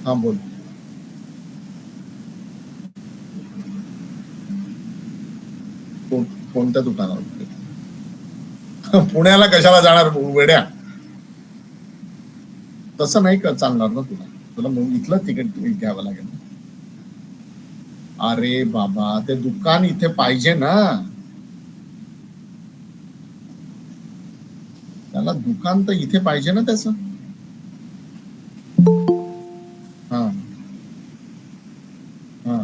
हा बोल. कोणत्या दुकानावर? पुण्याला कशाला जाणार वेड्या? तसं नाही चालणार ना तुला. तुला इथलं तिकीट घ्यावं लागेल. अरे बाबा, ते दुकान इथे पाहिजे ना. त्याला दुकान तर इथे पाहिजे ना त्याचं. हा हा.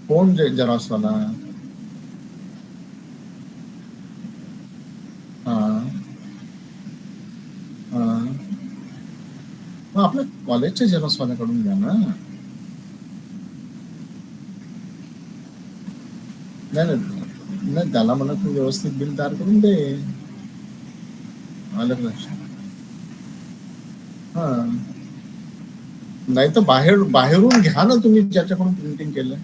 कोण जेरॉक्सवाला? हा हा. मग आपल्या कॉलेजच्या जेरॉक्सवाल्याकडून घ्या ना. नाही त्याला म्हणा तू व्यवस्थित बिल तयार करून दे. आलं लक्षात? हा. नाही तर बाहेरून घ्या ना तुम्ही, ज्याच्याकडून प्रिंटिंग केलंय.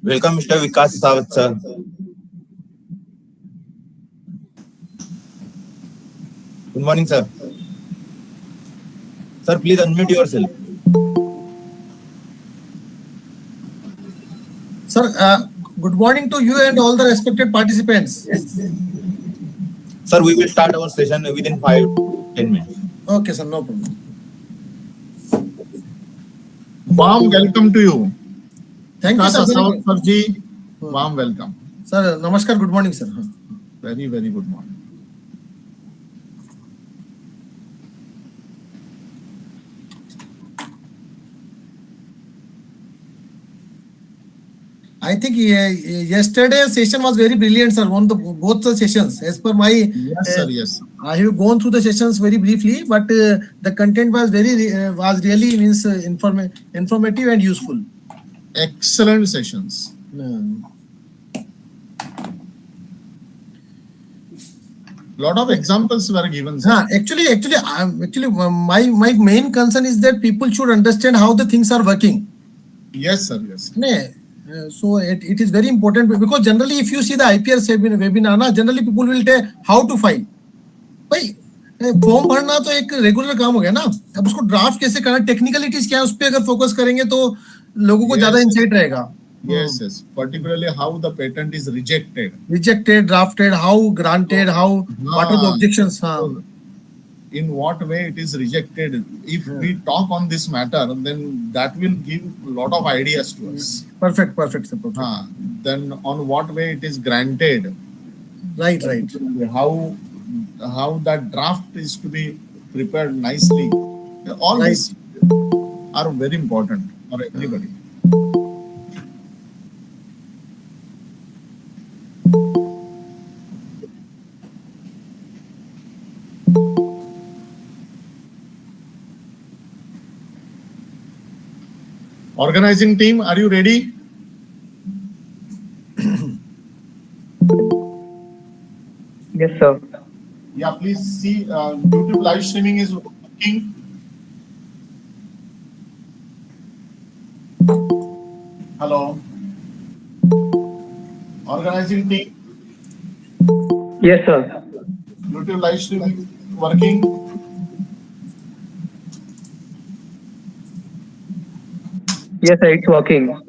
Welcome, Mr. Vikas Asawat, sir. Good morning, sir. Sir, please unmute yourself. Sir, good morning to you and all the respected participants. Sir, we will start our session within 5-10 minutes. Okay, sir, no problem. Warm welcome to you. Thank you, sir. Asawat Sarji, warm welcome. Sir, namaskar, good morning, sir. Very, very good morning. I think yesterday's session was very brilliant, sir. Both the sessions, as per my, yes, sir, yes. I have gone through the sessions very briefly, but the content was really means informative and useful. Excellent sessions. Lot of examples were given, sir. Actually, my main concern is that people should understand how the things are working. Yes, sir, yes. So it is very important, because generally if you see the IPR webinar, generally people will tell how to file. भाई form भरना तो एक regular काम हो गया ना. अब उसको ड्राफ्ट कैसे करना, टेक्निकलिटीज क्या है, उस पे अगर फोकस करेंगे तो लोगों को ज्यादा इंसाइट रहेगा. Yes, yes. Particularly how the patent is rejected, drafted, how granted, what are the objections. In what way it is rejected. If we talk on this matter, then that will give a lot of ideas to us. Perfect. Then on what way it is granted. Right. How that draft is to be prepared nicely. All these are very important for everybody. Organizing team, are you ready? Yes, sir. Yeah, please see YouTube live streaming is working. Hello. Organizing team. Yes, sir. YouTube live streaming working. Yes, sir, it's working.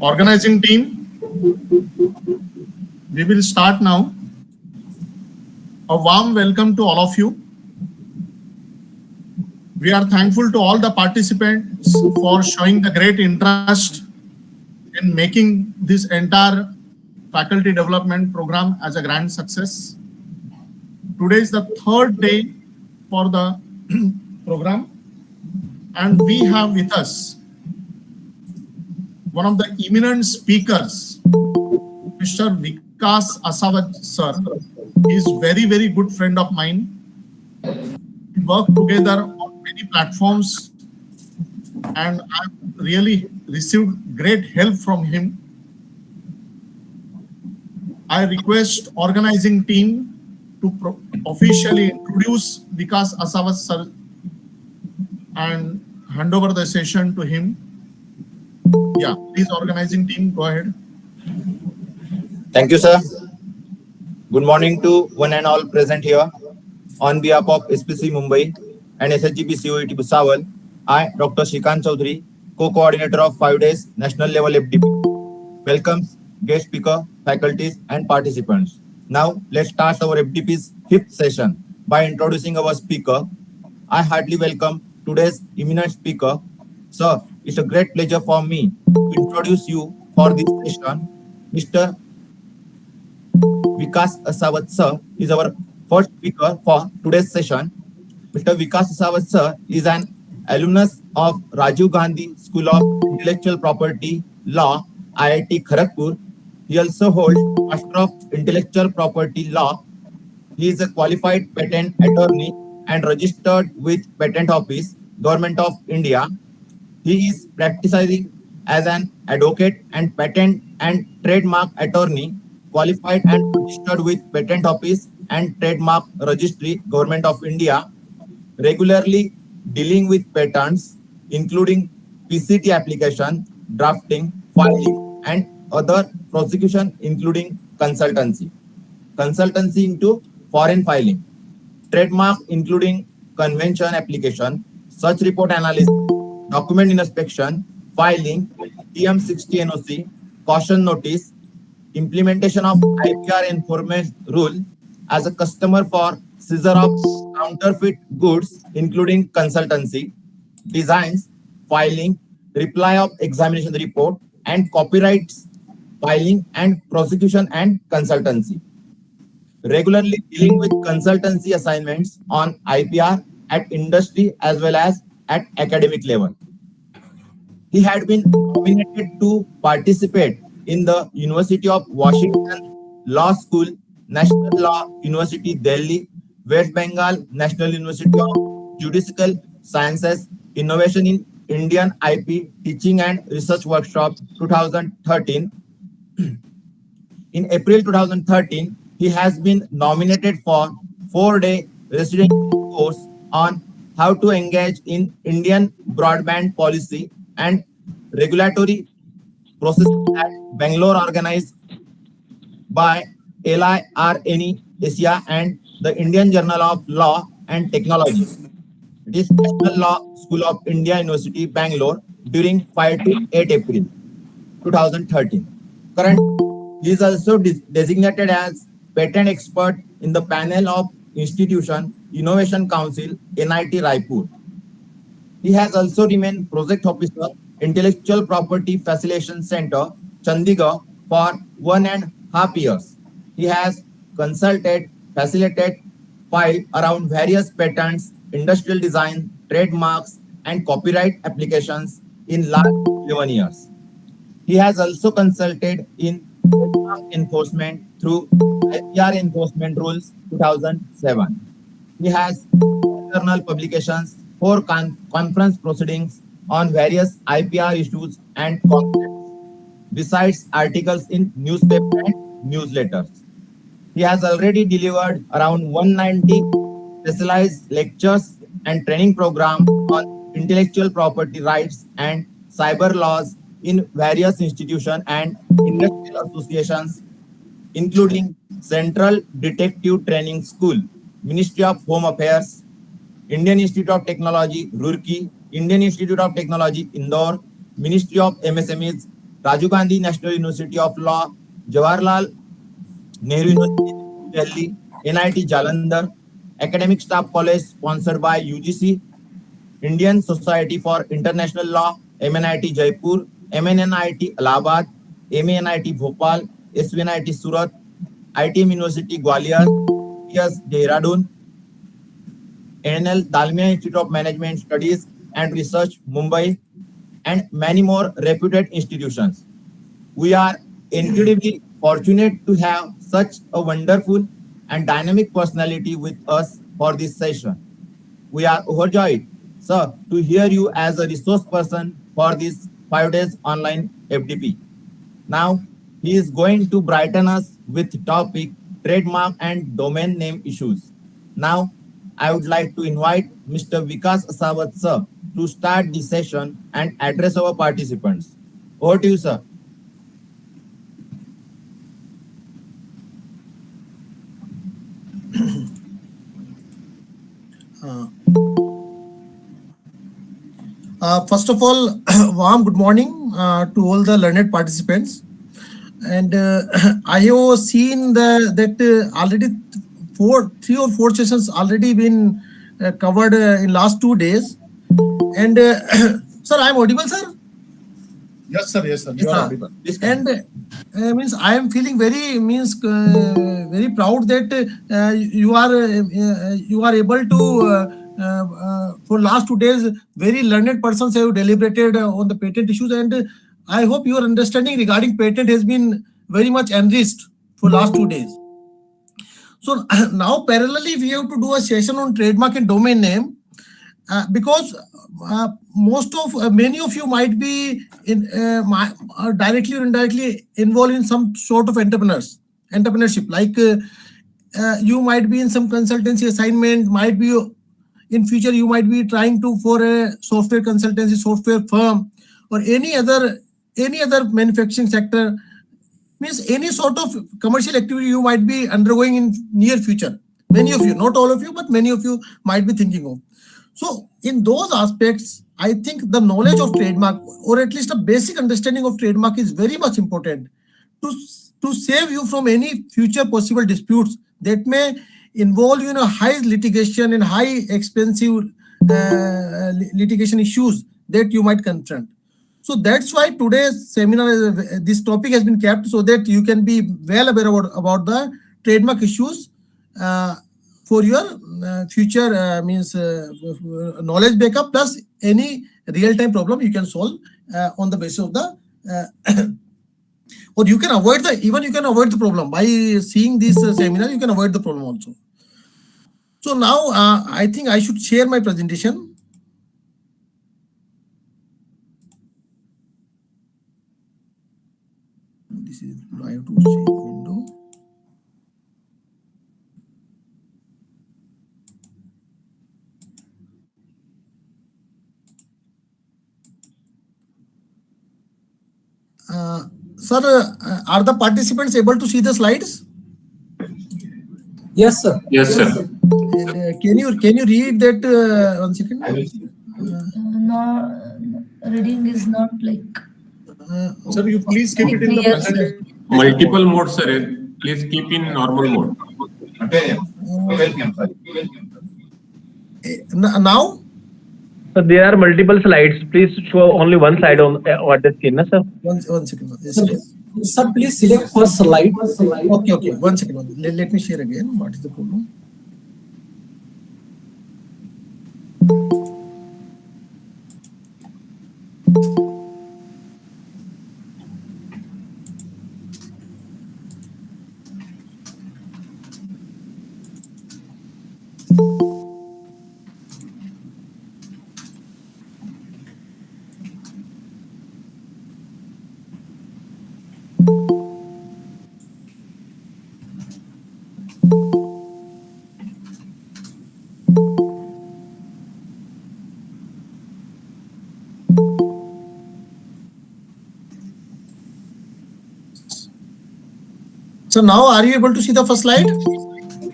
Organizing team, we will start now. A warm welcome to all of you. We are thankful to all the participants for showing the great interest in making this entire faculty development program as a grand success. Today is the third day for the program, and we have with us one of the eminent speakers, Mr. Vikas Asawat sir. He is very, very good friend of mine. We work together on many platforms, and I've really received great help from him. I request organizing team to officially introduce Vikas Asawat sir and hand over the session to him. Yeah, please, organizing team, go ahead. Thank you, sir. Good morning to one and all present here. On behalf of SPC Mumbai and SHGP COET Bhusawal, I, Dr. Shrikant Chaudhary, co-coordinator of 5 days national level FDP, welcomes guest speaker, faculties and participants. Now, let's start our FDP's 5th session by introducing our speaker. I heartily welcome today's eminent speaker. Sir, it's a great pleasure for me to introduce you for this session. Mr. Vikas Asawat sir is our first speaker for today's session. Mr. Vikas Asawat sir is an alumnus of Rajiv Gandhi School of Intellectual Property Law, IIT Kharagpur. He also holds Master of Intellectual Property Law. He is a qualified patent attorney and registered with Patent Office, Government of India. He is practicing as an advocate and patent and trademark attorney, qualified and registered with Patent Office and Trademark Registry, Government of India, regularly dealing with patents, including PCT application, drafting, filing, and other prosecution, including consultancy into foreign filing, trademark, including convention application, such report analysis, document inspection, filing, TM60 NOC, caution notice, implementation of IPR enforcement rule as a customer for seizure of counterfeit goods, including consultancy, designs, filing, reply of examination report, and copyrights, filing and prosecution and consultancy. Regularly dealing with consultancy assignments on IPR at industry as well as at academic level. He had been nominated to participate in the University of Washington Law School, National Law University, Delhi, West Bengal National University of Judicial Sciences Innovation in Indian IP Teaching and Research Workshop 2013. In April 2013, he has been nominated for 4-day residential course on how to engage in Indian broadband policy and regulatory process at Bangalore, organized by LIRNE Asia and the Indian Journal of Law and Technology. It is National Law School of India University, Bangalore, during 5 to 8 April 2013. Currently, he is also designated as patent expert in the panel of Institution Innovation Council, NIT Raipur. He has also remained project officer, Intellectual Property Facilitation Center, Chandigarh, for 1.5 years. He has consulted, facilitated, filed around various patents, industrial design, trademarks, and copyright applications in last 11 years. He has also consulted in enforcement through IPR enforcement rules 2007. He has journal publications, 4 conference proceedings on various IPR issues and concepts, besides articles in newspaper and newsletters. He has already delivered around 190 specialized lectures and training programs on intellectual property rights and cyber laws in various institutions and industrial associations, including Central Detective Training School, Ministry of Home Affairs, Indian Institute of Technology, Roorkee, Indian Institute of Technology, Indore, Ministry of MSMEs, Rajiv Gandhi National University of Law, Jawaharlal Nehru University, Delhi, NIT Jalandhar, Academic Staff College sponsored by UGC, Indian Society for International Law, MNIT Jaipur, MNNIT Allahabad, MANIT Bhopal, SVNIT Surat, ITM University Gwalior, PS Dehradun, NL Dalmia Institute of Management Studies and Research, Mumbai, and many more reputed institutions. We are incredibly fortunate to have such a wonderful and dynamic personality with us for this session. We are overjoyed, sir, to hear you as a resource person for this 5 days online FDP. Now, he is going to brighten us with topic, trademark and domain name issues. Now, I would like to invite Mr. Vikas Asawat, sir, to start the session and address our participants. Over to you, sir. First of all, warm good morning to all the learned participants. And I have seen that already 3 or 4 sessions already been covered in last 2 days. And sir, I am audible, sir? Yes, sir. Yes, sir. You are audible. And means I am feeling very very proud that you are able to for last 2 days very learned persons have deliberated on the patent issues, and I hope your understanding regarding patent has been very much enriched for last 2 days. So now parallelly we have to do a session on trademark and domain name because many of you might be directly or indirectly involved in some sort of entrepreneurship. Like you might be in some consultancy assignment, might be in future you might be trying to for a software consultancy, software firm, or any other manufacturing sector. Means any sort of commercial activity you might be undergoing in near future. Many of you, not all of you, but many of you might be thinking of. So in those aspects, I think the knowledge of trademark, or at least a basic understanding of trademark, is very much important to save you from any future possible disputes that may involve you in a high litigation and high expensive litigation issues that you might confront. So that's why today's seminar, this topic has been kept so that you can be well aware about the trademark issues for your future knowledge backup, plus any real-time problem you can solve on the basis of the or you can avoid the problem by seeing this seminar. You can avoid the problem also. So now I think I should share my presentation. This is, I have to share window. Sir, are the participants able to see the slides? Yes, sir. Yes, sir. And, can you read that? One second. No, reading is not like. Sir, you please keep it in the Yes, sir. presentation. Multiple mode, sir. Please keep in normal mode. Now? So there are multiple slides. Please show only one slide on the screen, na, sir. One second. Yes, yes. Sir, please select first slide. Okay. 1 second. Let me share again. What is the problem? So now are you able to see the first slide?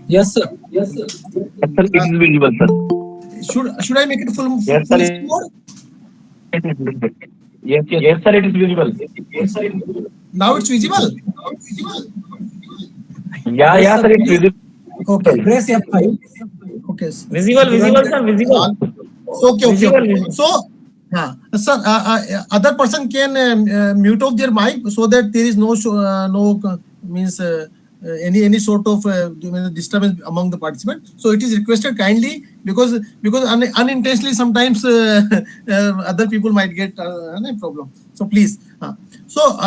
Yes, sir. Yes, sir. It is visible, sir. Should I make it full Yes, sir. screen mode? Yes, sir. It is visible. Now it's visible? Yeah, sir. It's visible. Okay. Press F5. Okay. Visible, sir. Visible. Okay. So, sir, other person can mute off their mic so that there is no any sort of disturbance among the participants. So it is requested kindly because unintentionally sometimes other people might get a problem. So please. So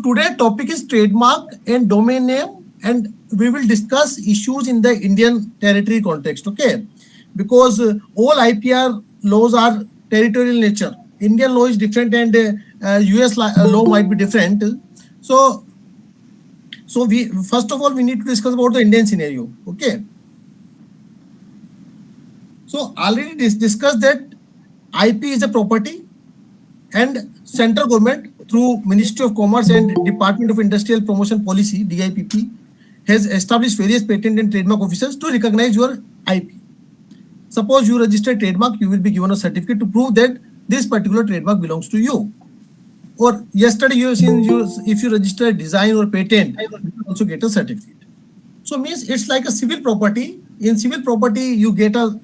today topic is trademark and domain name, and we will discuss issues in the Indian territory context. Okay, because all IPR laws are territorial nature. Indian law is different, and US law might be different. So we first of all we need to discuss about the Indian scenario. Okay. So already discussed that IP is a property, and central government through Ministry of Commerce and Department of Industrial Promotion Policy (DIPP) has established various patent and trademark officers to recognize your IP. Suppose you register a trademark, you will be given a certificate to prove that this particular trademark belongs to you. Or yesterday you have seen if you register a design or patent, you can also get a certificate. So means it's like a civil property. In civil property, you get a,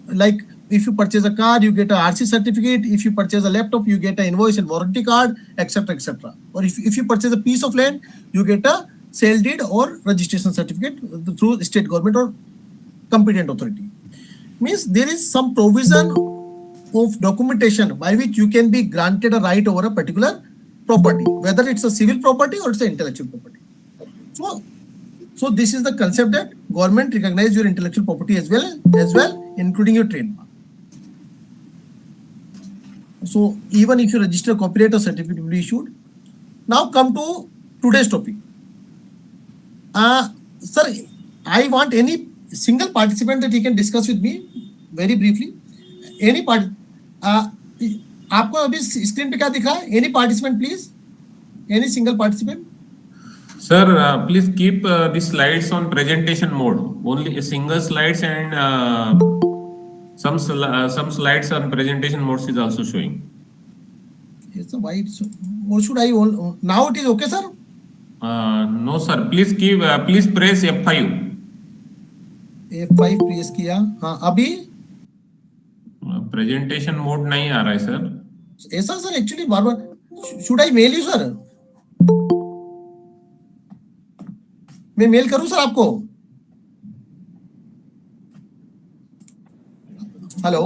like if you purchase a car, you get a RC certificate. If you purchase a laptop, you get an invoice and warranty card, etc., etc. Or if you purchase a piece of land, you get a sale deed or registration certificate through state government or competent authority. Means there is some provision of documentation by which you can be granted a right over a particular property, whether it's a civil property or it's an intellectual property. So this is the concept that government recognize your intellectual property as well, including your trademark. So even if you register a copyright, a certificate will be issued. Now come to today's topic. Sir, I want any single participant that he can discuss with me very briefly. Any part, आपको अभी screen पे क्या दिख रहा है? Any participant, please. Any single participant. Sir, please keep the slides on presentation mode. Only a single slides and some slides on presentation mode is also showing. Yes, why? Or should I? Now it is okay, sir. No, sir. Please press F5. F5 press किया. हाँ अभी presentation mode नहीं आ रहा है sir. ऐसा sir actually बार should I mail you sir? मैं mail करूं सर आपको? हेलो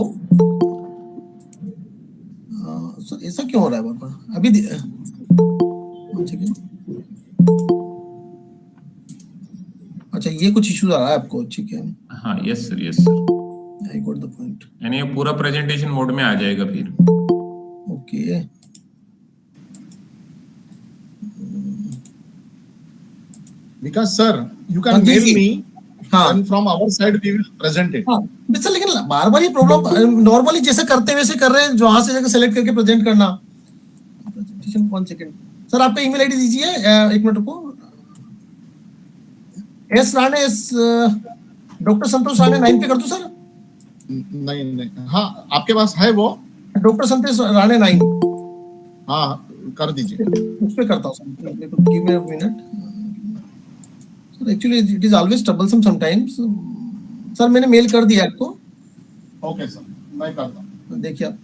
सर ऐसा क्यों हो रहा है बार बार? अभी अच्छा ये कुछ इश्यू आ रहा है आपको? ठीक है. हाँ, yes sir. I got the point. यानी ये पूरा प्रेजेंटेशन मोड में आ जाएगा फिर। Okay. Because sir, you can mail me. हाँ. And from our side we will present it. हाँ. सर लेकिन बार बार ये प्रॉब्लम नॉर्मली जैसे करते वैसे कर रहे हैं, जो वहां से जाकर सेलेक्ट करके प्रेजेंट करना। प्रेजेंटेशन 1 सेकंड सर, आपका ईमेल आईडी दीजिए, 1 मिनट रुको। एस राणे, डॉक्टर संतोष राणे 9 पे कर दूं सर? नहीं, हाँ आपके पास है वो? डॉक्टर संतोष राणे 9। हाँ कर दीजिए। उस पे करता हूँ sir, give me a minute sir. Actually it is always troublesome sometimes. Sir मैंने मेल कर दिया आपको। ओके सर, मैं करता हूँ। देखिए आप।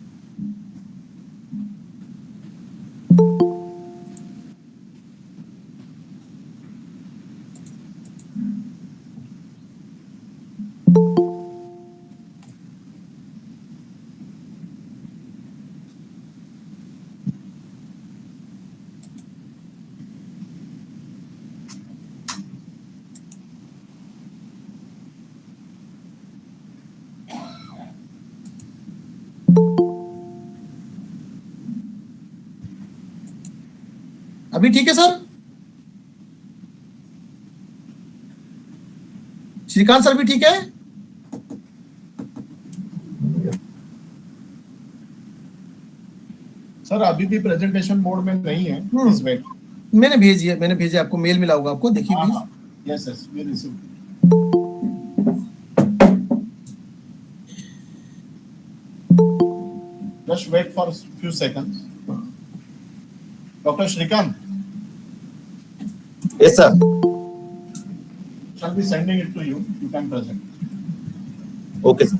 अभी ठीक है सर? श्रीकांत सर भी ठीक है? सर अभी भी प्रेजेंटेशन मोड में नहीं है। Please wait. मैंने भेजी आपको, मेल मिला होगा आपको, देखिए please. Yes, we received. Just wait for a few seconds. Dr. Shrikant. Yes, sir. Shall be sending it to you. You can present. Okay, sir.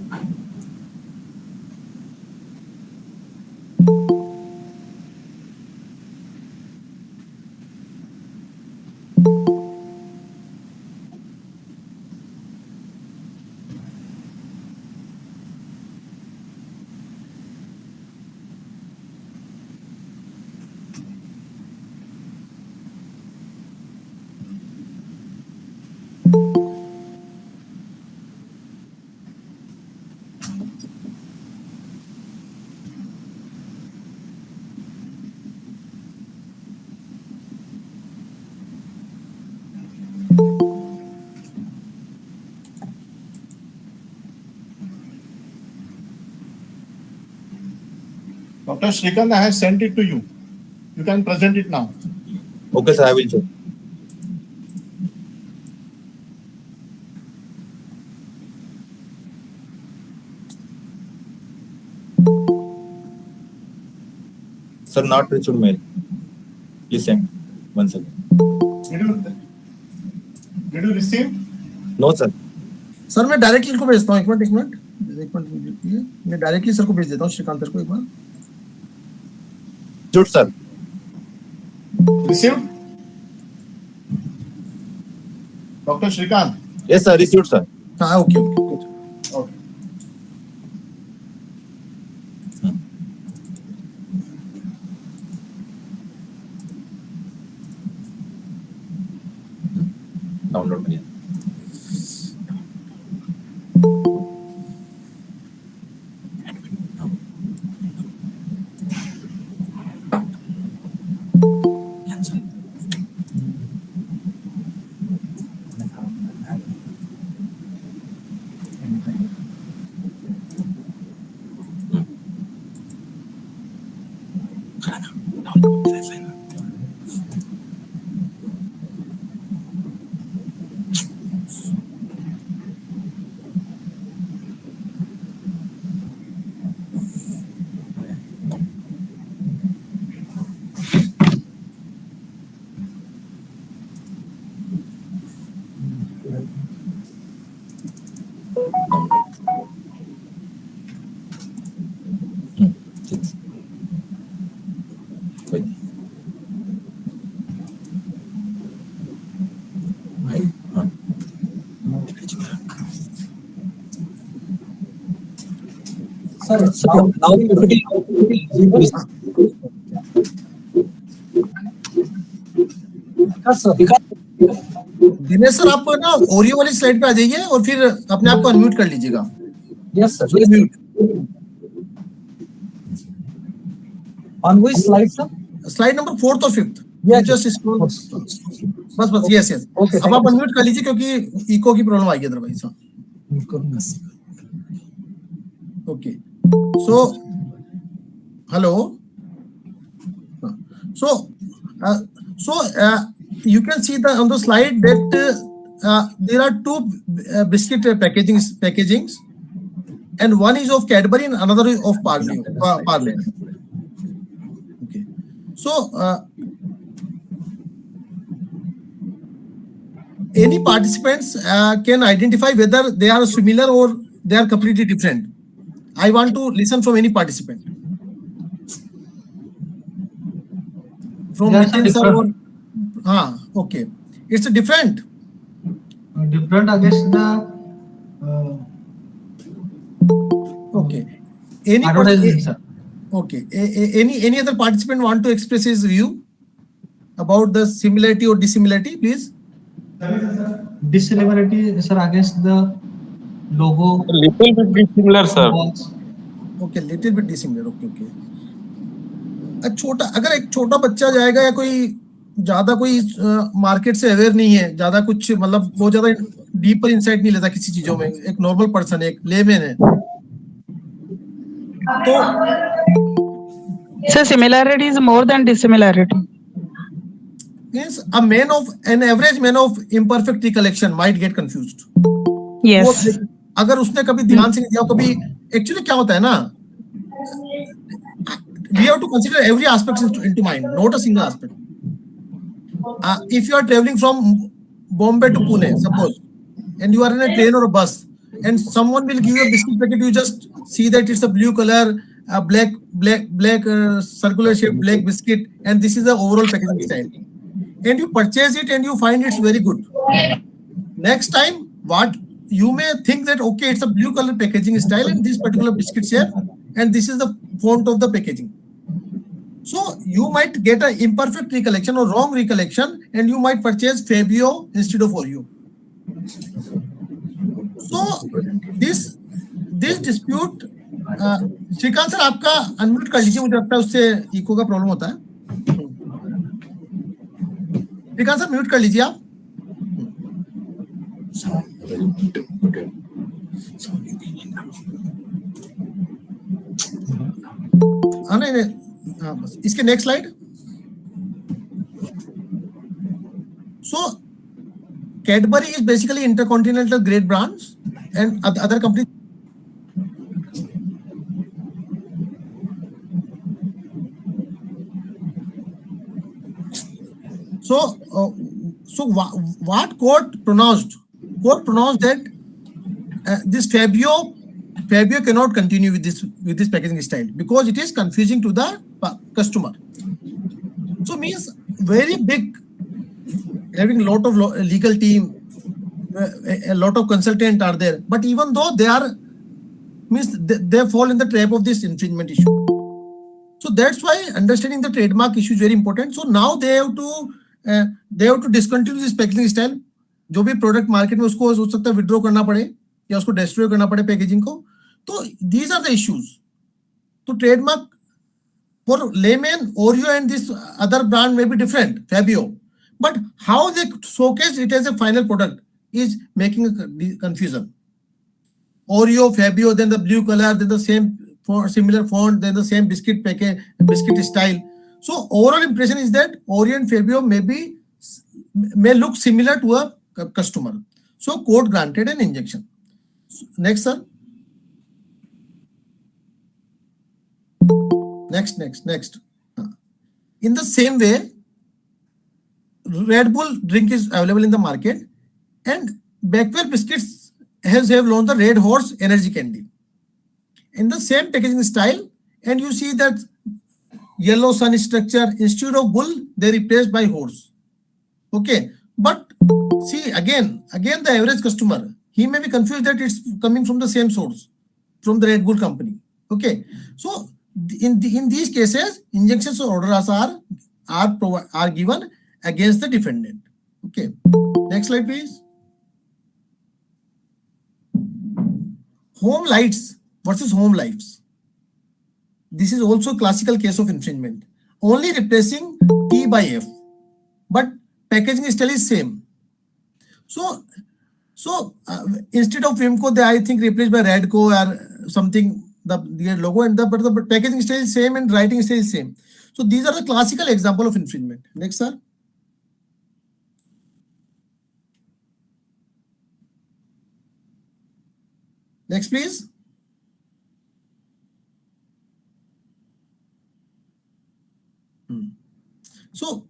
Dr. Shrikant, I have sent it to you. You can present it now. Okay, sir. I will check. Sir, not reached mail. Please send. 1 second. Did you receive? No, sir. Sir मैं directly इनको भेजता हूँ। एक minute मैं directly sir को भेज देता हूँ, श्रीकांत सर को एक बार। Shoot, sir. Received? Dr. Shrikant? Yes, sir. Received, sir. हाँ ओके। Okay. Download करिए। Sir, now we will Vikas, sir. Dinesh sir आप ना ओरियो वाली स्लाइड पे आ जाइए और फिर अपने आप को अनम्यूट कर लीजिएगा. Yes, sir. Mute. On which slide, sir? Slide number 4th or 5th. Yes, You just scroll. बस yes. Okay, अब आप अनम्यूट कर लीजिए क्योंकि इको की प्रॉब्लम आएगी otherwise. Okay. Hello. You can see on the slide that there are two biscuit packagings, and one is of Cadbury and another is of Parle. Okay. Any participants can identify whether they are similar or they are completely different. I want to listen from any participant. From Nitin sir or okay. It's a different. Different against the okay. Any advertising, sir. Okay. Any other participant want to express his view about the similarity or dissimilarity, please? Dissimilarity, sir, against the logo. A little bit dissimilar, sir. Okay, little bit dissimilar. Okay. अगर एक छोटा बच्चा जाएगा या कोई ज्यादा कोई market से अवेयर नहीं है, ज्यादा कुछ मतलब बहुत ज्यादा डीपर इंसाइट नहीं लेता किसी चीजों में, एक नॉर्मल पर्सन, एक लेमैन है, तो So similarity is more than dissimilarity. Means an average man of imperfect recollection might get confused. Yes. अगर उसने कभी ध्यान से नहीं दिया, कभी एक्चुअली क्या होता है ना, we have to consider every aspect into mind, not a single aspect. If you are traveling from Bombay to Pune, suppose, and you are in a train or a bus, and someone will give you a biscuit packet, you just see that it's a blue color, a black circular shaped black biscuit, and this is the overall packaging style. And you purchase it and you find it's very good. Next time, what you may think that okay, it's a blue color packaging style and this particular biscuit shape, and this is the font of the packaging. So you might get an imperfect recollection or wrong recollection, and you might purchase Fabio instead of Oreo. So this dispute, Shrikant sir आपका unmute कर लीजिए, मुझे लगता है उससे eco का problem होता है. श्रीकांत सर म्यूट कर लीजिए आप. नहीं, बस इसके next slide. So Cadbury is basically intercontinental great brands and other companies. So what court pronounced? Court pronounced that this Fabio cannot continue with this packaging style because it is confusing to the customer. So means very big, having a lot of legal team, a lot of consultants are there, but even though they fall in the trap of this infringement issue. So that's why understanding the trademark issue is very important. So now they have to discontinue this packaging style. जो भी product market में उसको हो सकता है withdraw करना पड़े या उसको डिस्ट्रॉय करना पड़े पैकेजिंग को. तो these are the issues. तो trademark for layman, Oreo and this other brand may be different, Fabio, but how they showcase it as a final product is making a confusion. Oreo, Fabio, then the blue color, then the same similar font, then the same biscuit packet, biscuit style. So overall impression is that Oreo and Fabio may look similar to a customer. So court granted an injunction. Next, sir. Next. In the same way, Red Bull drink is available in the market, and Bakewell biscuits have launched the Red Horse energy candy in the same packaging style, and you see that yellow sun structure, instead of bull they replaced by horse. Okay, but see again the average customer, he may be confused that it's coming from the same source, from the Red Bull company. Okay, so in these cases, injunctions or orders are given against the defendant. Okay, next slide, please. Home lights versus home lights. This is also classical case of infringement. Only replacing T by F, but packaging still is same. So instead of Vimco, they I think replaced by Radco or something. The logo and but the packaging still is same and writing still is same. So these are the classical example of infringement. Next, sir. Next, please. So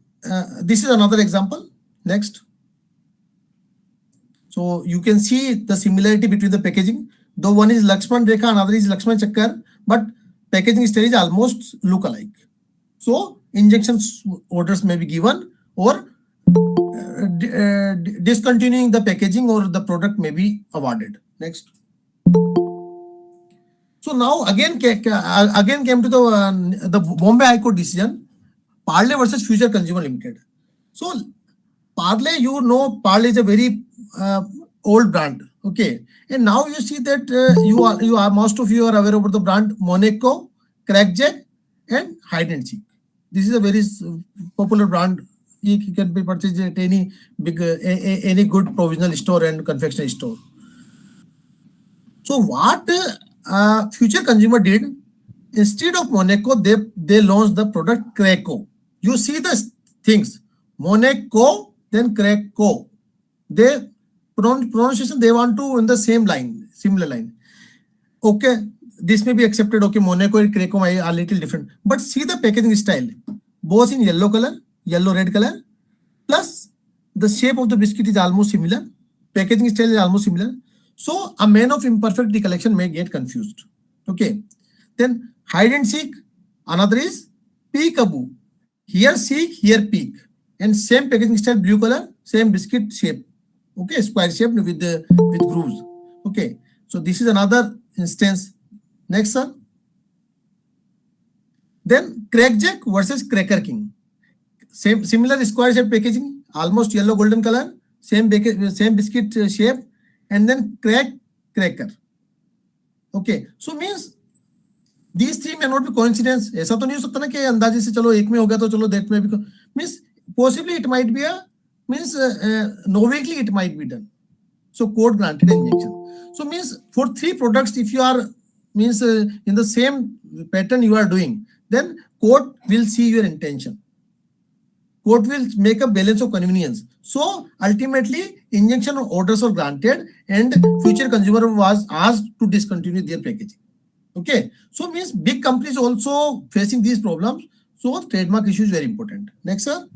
this is another example. Next. So you can see the similarity between the packaging. Though one is Lakshman Rekha, another is Lakshman Chakkar, but packaging style is almost look alike. So injection orders may be given, or discontinuing the packaging or the product may be awarded. Next. So now again came to the Bombay High Court decision, Parle versus Future Consumer Limited. So Parle, you know, Parle is a very old brand. Okay, and now you see that you are most of you are aware about the brand Monaco, Crackjack, and Hide and Seek. This is a very popular brand. You can be purchased at any big any good provisional store and confectionery store. So what Future Consumer did, instead of Monaco, they launched the product Craco. You see the things Monaco, then Craco. They pronunciation they want to in the same line, similar line. Okay, this may be accepted. Okay, Monaco and Craco are a little different, but see the packaging style, both in yellow color, yellow red color, plus the shape of the biscuit is almost similar. Packaging style is almost similar. So a man of imperfect recollection may get confused. Okay, then Hide and Seek. Another is Peekaboo. Here seek, here peek, and same packaging style, blue color, same biscuit shape. Okay, square shaped with grooves. Okay, so this is another instance. Next, sir. Then Crackjack versus Cracker King. Same similar square shaped packaging, almost yellow golden color, same biscuit shape, and then Cracker. Okay, so means these three may not be coincidence. ऐसा तो नहीं हो सकता ना कि अंदाजे से चलो एक में हो गया तो चलो that may be means possibly it might be a means knowingly it might be done. So court granted injection. So means for three products, if you are means in the same pattern you are doing, then court will see your intention. Court will make a balance of convenience. So ultimately injunction orders were granted and Future Consumer was asked to discontinue their packaging. Okay, so means big companies also facing these problems. So trademark issue is very important. Next, sir.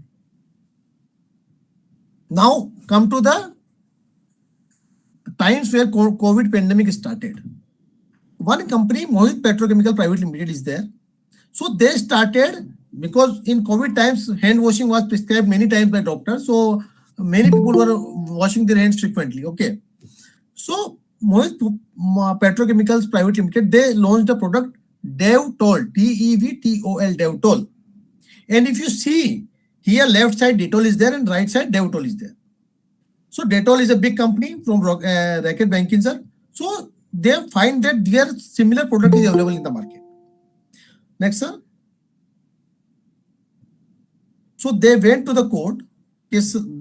Now come to the times where COVID pandemic started. One company, Mohit Petrochemical Private Limited, is there. So they started, because in COVID times hand washing was prescribed many times by doctors. So many people were washing their hands frequently. Okay, so Mohit Petrochemicals Private Limited, they launched the product Devtol, Devtol, Devtol. And if you see here, left side Dettol is there and right side Devtol is there. So Dettol is a big company from Racket Banking, sir. So they find that their similar product is available in the market. Next, sir. So they went to the court.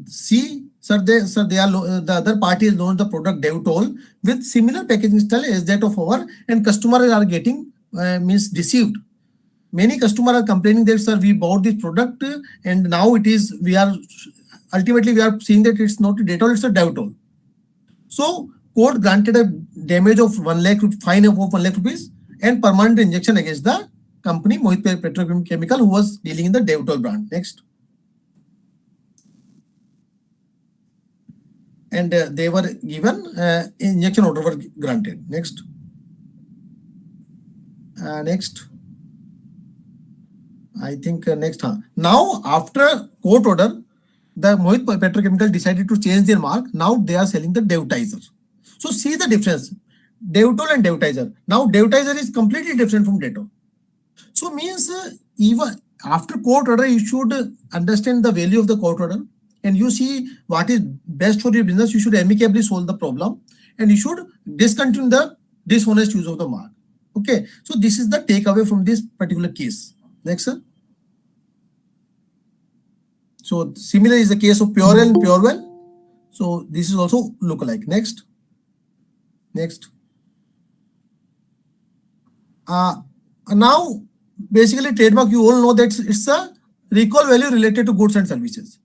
See, sir, they are the other party has launched the product Devtol with similar packaging style as that of our, and customers are getting means deceived. Many customers are complaining that, sir, we bought this product and now it is ultimately we are seeing that it's not a Dettol, it's a Devtol. So court granted a damage of 1 lakh, fine of 1 lakh rupees and permanent injection against the company Mohit Petrochemical who was dealing in the Devtol brand. Next. And they were given injection order were granted. Next. Next. I think next. Now after court order, the Mohit Petrochemical decided to change their mark. Now they are selling the Devtizer. So see the difference. Devtol and Devtizer. Now Devtizer is completely different from Dettol. So means even after court order, you should understand the value of the court order and you see what is best for your business, you should amicably solve the problem and you should discontinue the dishonest use of the mark. Okay, so this is the takeaway from this particular case. Next, sir. So similar is the case of Purell and Purewell. So this is also lookalike. Next. Now basically trademark, you all know that it's a recall value related to goods and services.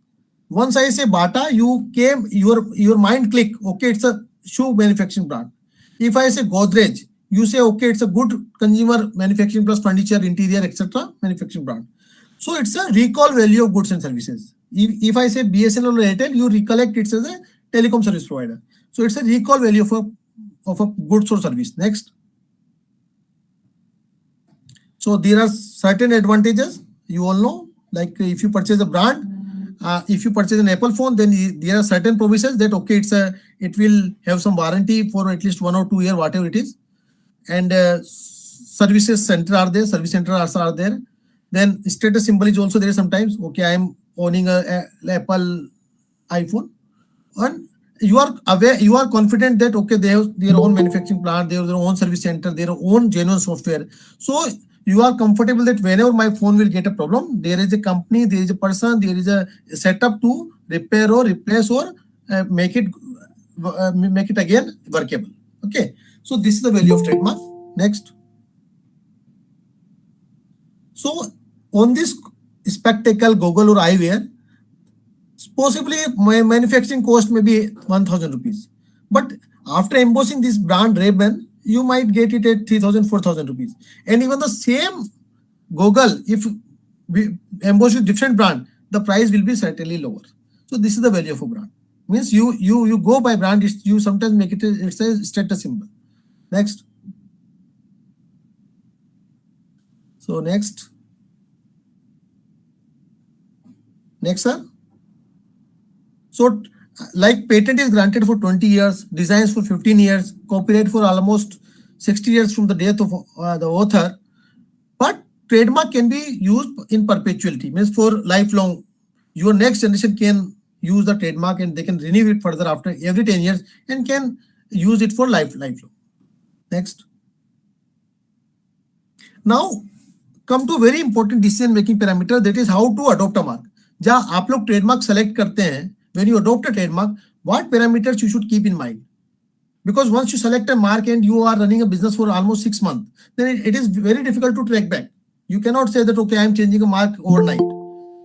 Once I say Bata, you came, your mind click, okay, it's a shoe manufacturing brand. If I say Godrej, you say, okay, it's a good consumer manufacturing plus furniture, interior, etc. manufacturing brand. So it's a recall value of goods and services. If I say BSNL or Airtel, you recollect it as a telecom service provider. So it's a recall value of a goods or service. Next. So there are certain advantages, you all know, like if you purchase a brand, if you purchase an Apple phone, then there are certain provisions that, okay, it will have some warranty for at least 1 or 2 years, whatever it is. And services center are there, service center also are there. Then status symbol is also there sometimes. Okay, I am owning a Apple iPhone. And you are aware, you are confident that, okay, they have their own manufacturing plant, they have their own service center, their own genuine software. So you are comfortable that whenever my phone will get a problem, there is a company, there is a person, there is a setup to repair or replace or make it again workable. Okay, so this is the value of trademark. Next. So on this spectacle, goggle or eyewear, possibly my manufacturing cost may be 1,000 rupees. But after embossing this brand Ray-Ban, you might get it at 3,000, 4,000 rupees. And even the same goggle, if we emboss with different brand, the price will be certainly lower. So this is the value of a brand. Means you go by brand, you sometimes make it, it's a status symbol. Next. So next, sir. So like patent is granted for 20 years, designs for 15 years, copyright for almost 60 years from the death of the author. But trademark can be used in perpetuity, means for lifelong. Your next generation can use the trademark and they can renew it further after every 10 years and can use it for lifelong. Next. Now come to very important decision making parameter, that is how to adopt a mark. जहाँ आप लोग trademark select करते हैं, when you adopt a trademark, what parameters you should keep in mind? Because once you select a mark and you are running a business for almost 6 months, then it is very difficult to track back. You cannot say that, okay, I am changing a mark overnight.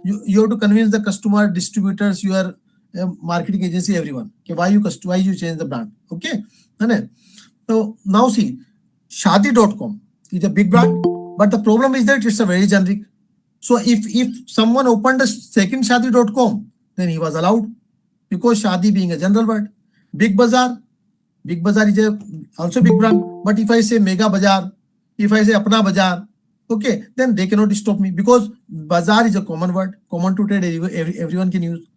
You have to convince the customer, distributors, your marketing agency, everyone. Okay, why you change the brand? Okay. So now see, Shadi.com is a big brand, but the problem is that it's a very generic. So if someone opened a second Shadi.com, then he was allowed, because Shadi being a general word. Big Bazaar is also big brand. But if I say Mega Bazaar, if I say Apna Bazaar, okay, then they cannot stop me, because Bazaar is a common word, common to trade, everyone can use.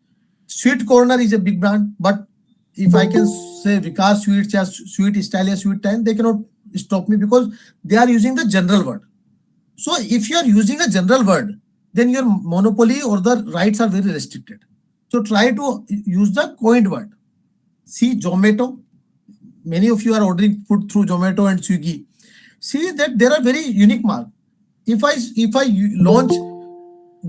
Sweet Corner is a big brand, but if I can say Vikas Sweets or Sweet Style or Sweet Time, they cannot stop me, because they are using the general word. So if you are using a general word, then your monopoly or the rights are very restricted. So try to use the coined word. See Zomato. Many of you are ordering food through Zomato and Swiggy. See that there are very unique marks. If I launch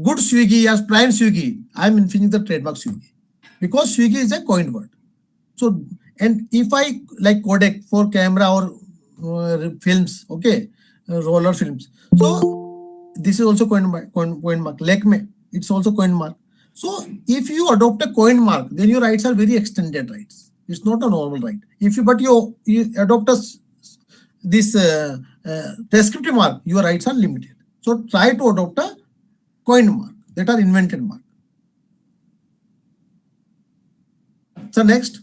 good Swiggy as Prime Swiggy, I am infringing the trademark Swiggy, because Swiggy is a coined word. So, and if I like Kodak for camera or films, okay, roller films. So this is also coined mark. Lakme, it's also coined mark. So if you adopt a coined mark, then your rights are very extended rights. It's not a normal right. But you adopt this prescriptive mark, your rights are limited. So try to adopt a coined mark, that are invented mark. So next,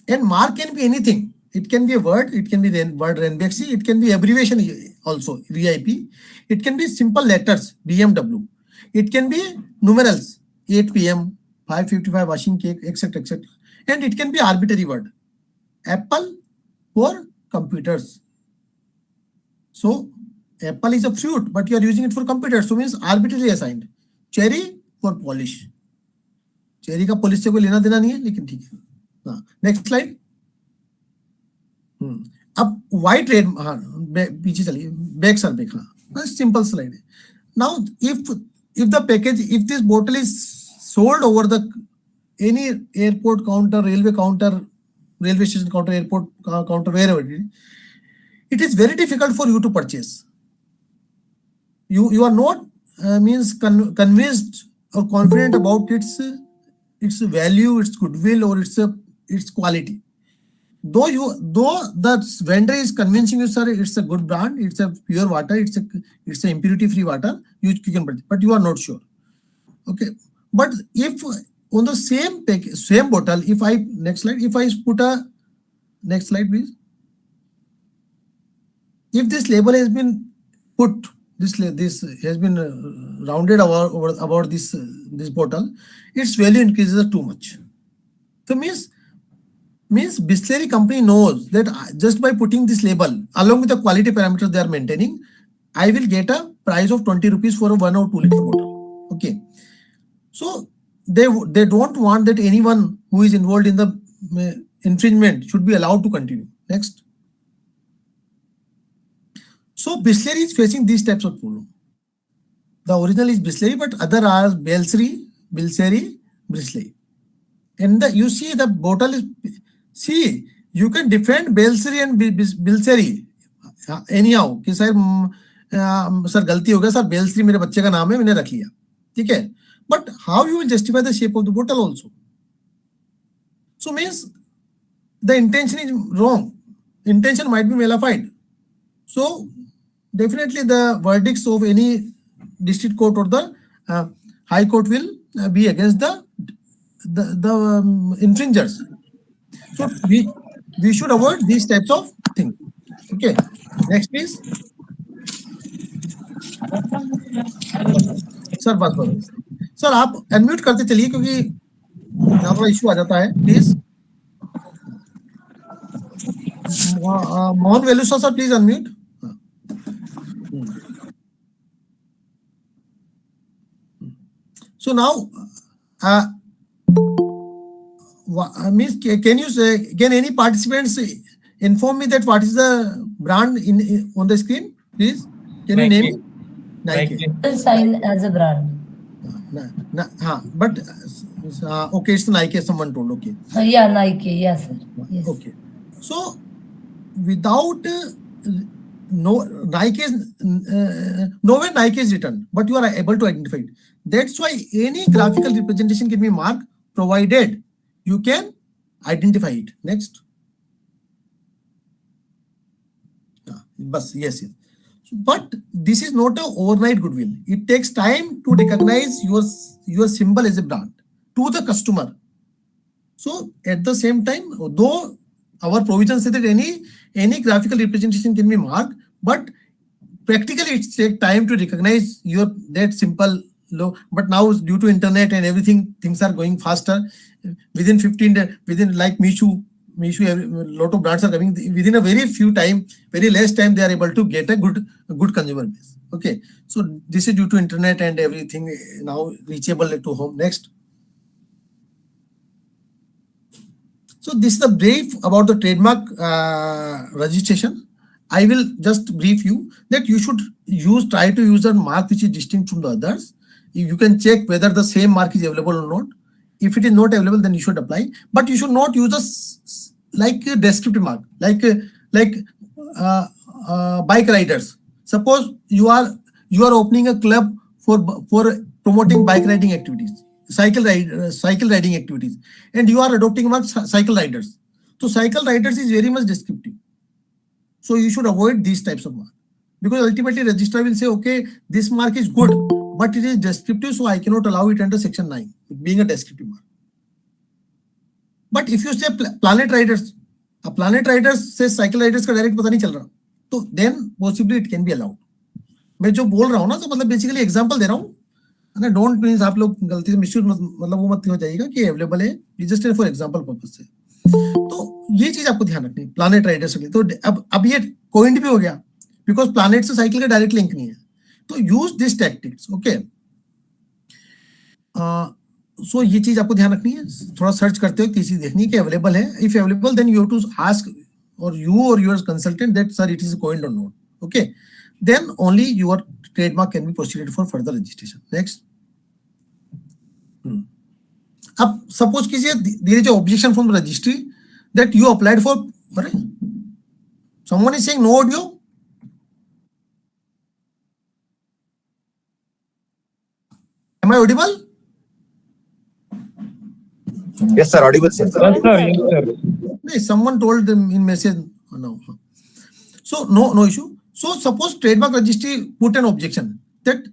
and mark can be anything. It can be a word, it can be the word Renbexy, it can be abbreviation also, VIP. It can be simple letters, BMW. It can be numerals, 8 p.m., 5:55, washing cake, etc., etc. And it can be arbitrary word. Apple for computers. So apple is a fruit, but you are using it for computers, so means arbitrarily assigned. Cherry for polish. Cherry का police से कोई लेना देना नहीं है, लेकिन ठीक है। हाँ, नेक्स्ट स्लाइड। अब वाइट रेड, हाँ पीछे चलिए, बैक सर बैक, हाँ सिंपल स्लाइड है। Now if the package, if this bottle is sold over the any airport counter, railway counter, railway station counter, airport counter, wherever it is very difficult for you to purchase. You are not means convinced or confident about its value, its goodwill, or its quality. Though the vendor is convincing you, sir, it's a good brand, it's a pure water, it's a impurity free water, you can purchase, but you are not sure. Okay, but if on the same bottle, if I, next slide, if I put a, next slide please, if this label has been put, this has been rounded about this bottle, its value increases too much. So means Bisleri company knows that just by putting this label along with the quality parameters they are maintaining, I will get a price of 20 rupees for a 1 or 2 liter bottle. Okay, so they don't want that anyone who is involved in the infringement should be allowed to continue. Next. So Bisleri is facing these types of problem. The original is Bisleri, but other are Bilseri, Bisleri. And you see the bottle is, see, you can defend Bilseri and Bilseri anyhow कि sir गलती हो गया sir, Bilseri मेरे बच्चे का नाम है, मैंने रख लिया, ठीक है, but how you will justify the shape of the bottle also? So means the intention is wrong, intention might be nullified. So definitely the verdicts of any district court or the high court will be against the infringers. So we should avoid these types of things. Okay, next please. Sir बस sir आप unmute करते चलिए क्योंकि यहाँ पर issue आ जाता है, please. Mohan Velusa sir please unmute. So now, means can any participants inform me that what is the brand on the screen, please? Can you name it? Nike. Sign as a brand. But okay, it's Nike. Someone told. Okay. Yeah, Nike. Yes, sir. Yes. Okay. So without Nike is nowhere Nike is written, but you are able to identify it. That's why any graphical representation can be marked, provided you can identify it. Next. Yes. But this is not an overnight goodwill. It takes time to recognize your symbol as a brand to the customer. So at the same time, though our provision says that any graphical representation can be marked, but practically it takes time to recognize that simple logo. But now due to internet and everything, things are going faster. Within 15 days, within like Mishu, a lot of brands are coming within a very less time, they are able to get a good consumer base. Okay, so this is due to internet and everything now reachable to home. Next. So this is the brief about the trademark registration. I will just brief you that you should try to use a mark which is distinct from the others. You can check whether the same mark is available or not. If it is not available, then you should apply. But you should not use a descriptive mark, like bike riders. Suppose you are opening a club for promoting bike riding activities, cycle riding activities, and you are adopting mark cycle riders. So cycle riders is very much descriptive. So you should avoid these types of mark, because ultimately registrar will say, okay, this mark is good, but it is descriptive, so I cannot allow it under section 9, being a descriptive mark. But if you say planet riders, a planet riders says cycle riders का direct पता नहीं चल रहा, तो then possibly it can be allowed. मैं जो बोल रहा हूँ ना, तो मतलब basically example दे रहा हूँ, ना don't means आप लोग गलती से misuse मतलब वो मत हो जाएगा कि available है, just for example purpose से. तो ये चीज आपको ध्यान रखनी है planet riders के लिए. तो अब ये coined भी हो गया, because planet से cycle का direct link नहीं है. तो use these tactics. Okay. सो ये चीज आपको ध्यान रखनी है, थोड़ा सर्च करते हो तीसरी देखनी है कि अवेलेबल है. If available then you have to ask or you or your consultant that sir it is coined or not. Okay, then only your trademark can be proceeded for further registration. Next. अब suppose कीजिए there is objection from registry that you applied for, अरे someone is saying no audio. Am I audible? Yes, sir. Audible, sir. Yes, sir. Yes, sir. No, someone told them in message. No. So no issue. So suppose trademark registry put an objection that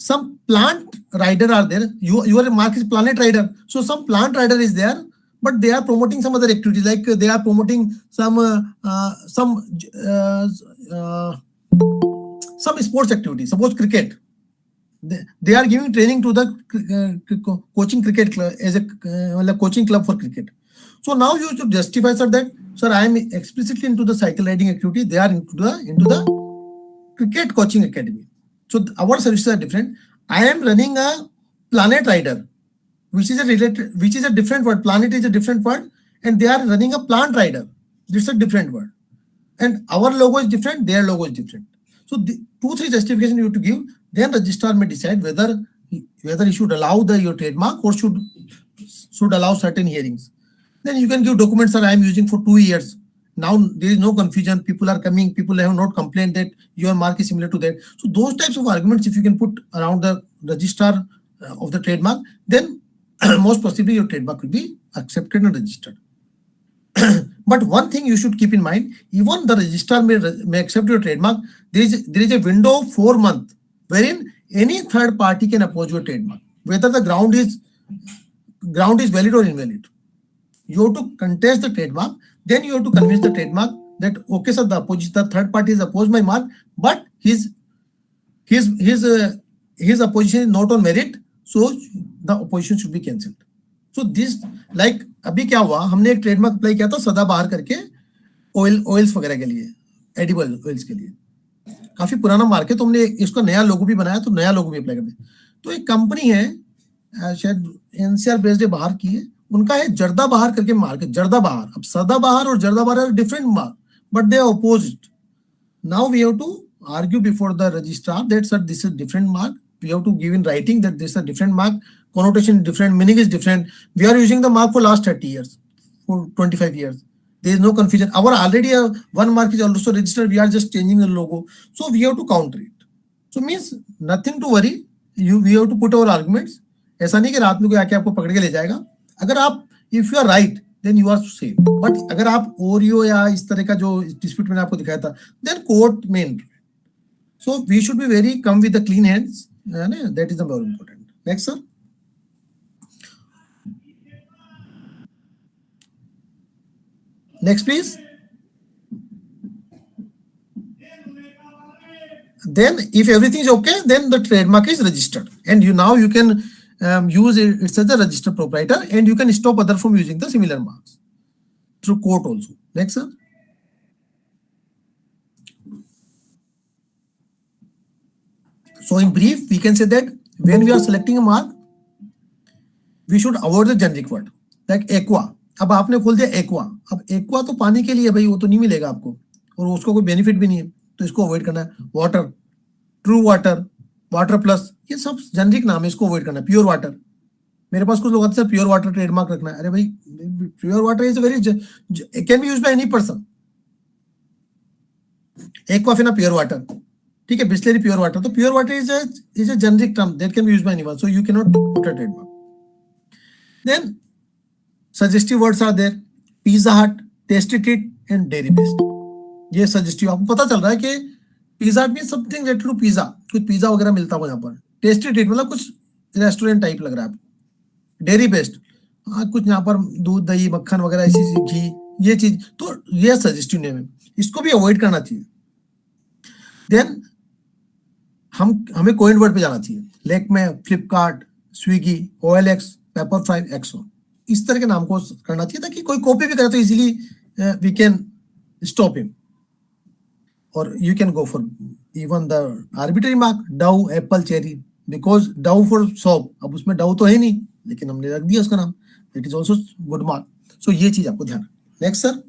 some plant rider are there. Your mark is planet rider. So some plant rider is there, but they are promoting some other activities, like they are promoting some sports activity. Suppose cricket. They are giving training to the coaching cricket club as a coaching club for cricket. So now you should justify, sir, that sir I am explicitly into the cycle riding activity. They are into the cricket coaching academy. So our services are different. I am running a planet rider, which is a different word. Planet is a different word, and they are running a plant rider. This is a different word, and our logo is different. Their logo is different. So the 2-3 justification you have to give. Then registrar may decide whether he should allow your trademark or should allow certain hearings. Then you can give documents that I am using for 2 years. Now there is no confusion. People are coming. People have not complained that your mark is similar to that. So those types of arguments, if you can put around the registrar of the trademark, then most possibly your trademark will be accepted and registered. But one thing you should keep in mind: even the registrar may accept your trademark. There is a window of 4 months. Wherein any third party can oppose your trademark, whether the ground is valid or invalid. You have to contest the trademark, then you have to convince the trademark that okay, sir, the third party has opposed my mark, but his opposition is not on merit, so the opposition should be cancelled. So this, like अभी क्या हुआ, हमने एक trademark apply किया था सदाबहार करके oils वगैरह के लिए, एडिबल ऑयल्स के लिए. काफी पुराना मार्क है, तो हमने इसका नया लोगो भी बनाया, तो नया लोगो भी अप्लाई करते. तो एक कंपनी है शायद एनसीआर बेस्ड बाहर की है, उनका है जर्दा बहार करके मार्क है, जर्दा बहार. अब सदा बहार और Zarda Bahar are different mark, but they are opposite. Now we have to argue before the registrar that sir this is different mark. We have to give in writing that this is a different mark, connotation is different, meaning is different. We are using the mark for last 30 years, for 25 years. There is no confusion. Our already one mark is also registered. We are just changing the logo. So we have to counter it. So means nothing to worry. We have to put our arguments. ऐसा नहीं कि रात में कोई आके आपको पकड़ के ले जाएगा. अगर आप if you are right, then you are safe. But अगर आप ओरियो या इस तरह का जो dispute मैंने आपको दिखाया था, then court may enter. So we should be very come with the clean hands. That is the more important. Next, sir. Next, please. Then, if everything is okay, then the trademark is registered, and you can use it as a registered proprietor, and you can stop other from using the similar marks through court also. Next, sir. So, in brief, we can say that when we are selecting a mark, we should avoid the generic word like aqua. अब आपने खोल दिया aqua, अब aqua तो पानी के लिए भाई, वो तो नहीं मिलेगा आपको और उसको कोई बेनिफिट भी नहीं है, तो इसको अवॉइड करना है. Water, true water, water plus, ये सब जेनरिक नाम है, इसको अवॉइड करना है. प्योर वाटर, मेरे पास कुछ लोग आते हैं प्योर वाटर ट्रेडमार्क रखना है. अरे भाई, pure water is very can be used by any person. Aquafina pure water, ठीक है, बिस्लेरी प्योर वाटर. तो pure water is a generic term that can be used by anyone, so you can not put a trademark. Then suggestive words are there: Pizza Hut, Tasty Treat and Dairy Best. ये suggestive, आपको पता चल रहा है कि Pizza Hut means something related to pizza, कुछ pizza वगैरह मिलता है यहाँ पर. Tasty Treat मतलब कुछ रेस्टोरेंट टाइप लग रहा है आपको. Dairy Best, कुछ यहाँ पर दूध दही मक्खन वगैरह ऐसी घी, ये चीज, तो ये सजेस्टिव नेम है, इसको भी अवॉइड करना चाहिए. देन हमें कोइन वर्ड पे जाना चाहिए. लेकमे, फ्लिपकार्ट, स्विगी, OLX, पेपरफ्राई, एक्सो, इस तरह के नाम को करना चाहिए ताकि कोई कॉपी भी करे तो easily we can stop him. और you can go for even the arbitrary mark, Dove, Apple, Cherry, because Dove for soap, अब उसमें डाउ तो है नहीं, लेकिन हमने रख दिया उसका नाम, it is also good mark. So ये चीज आपको ध्यान. Next sir.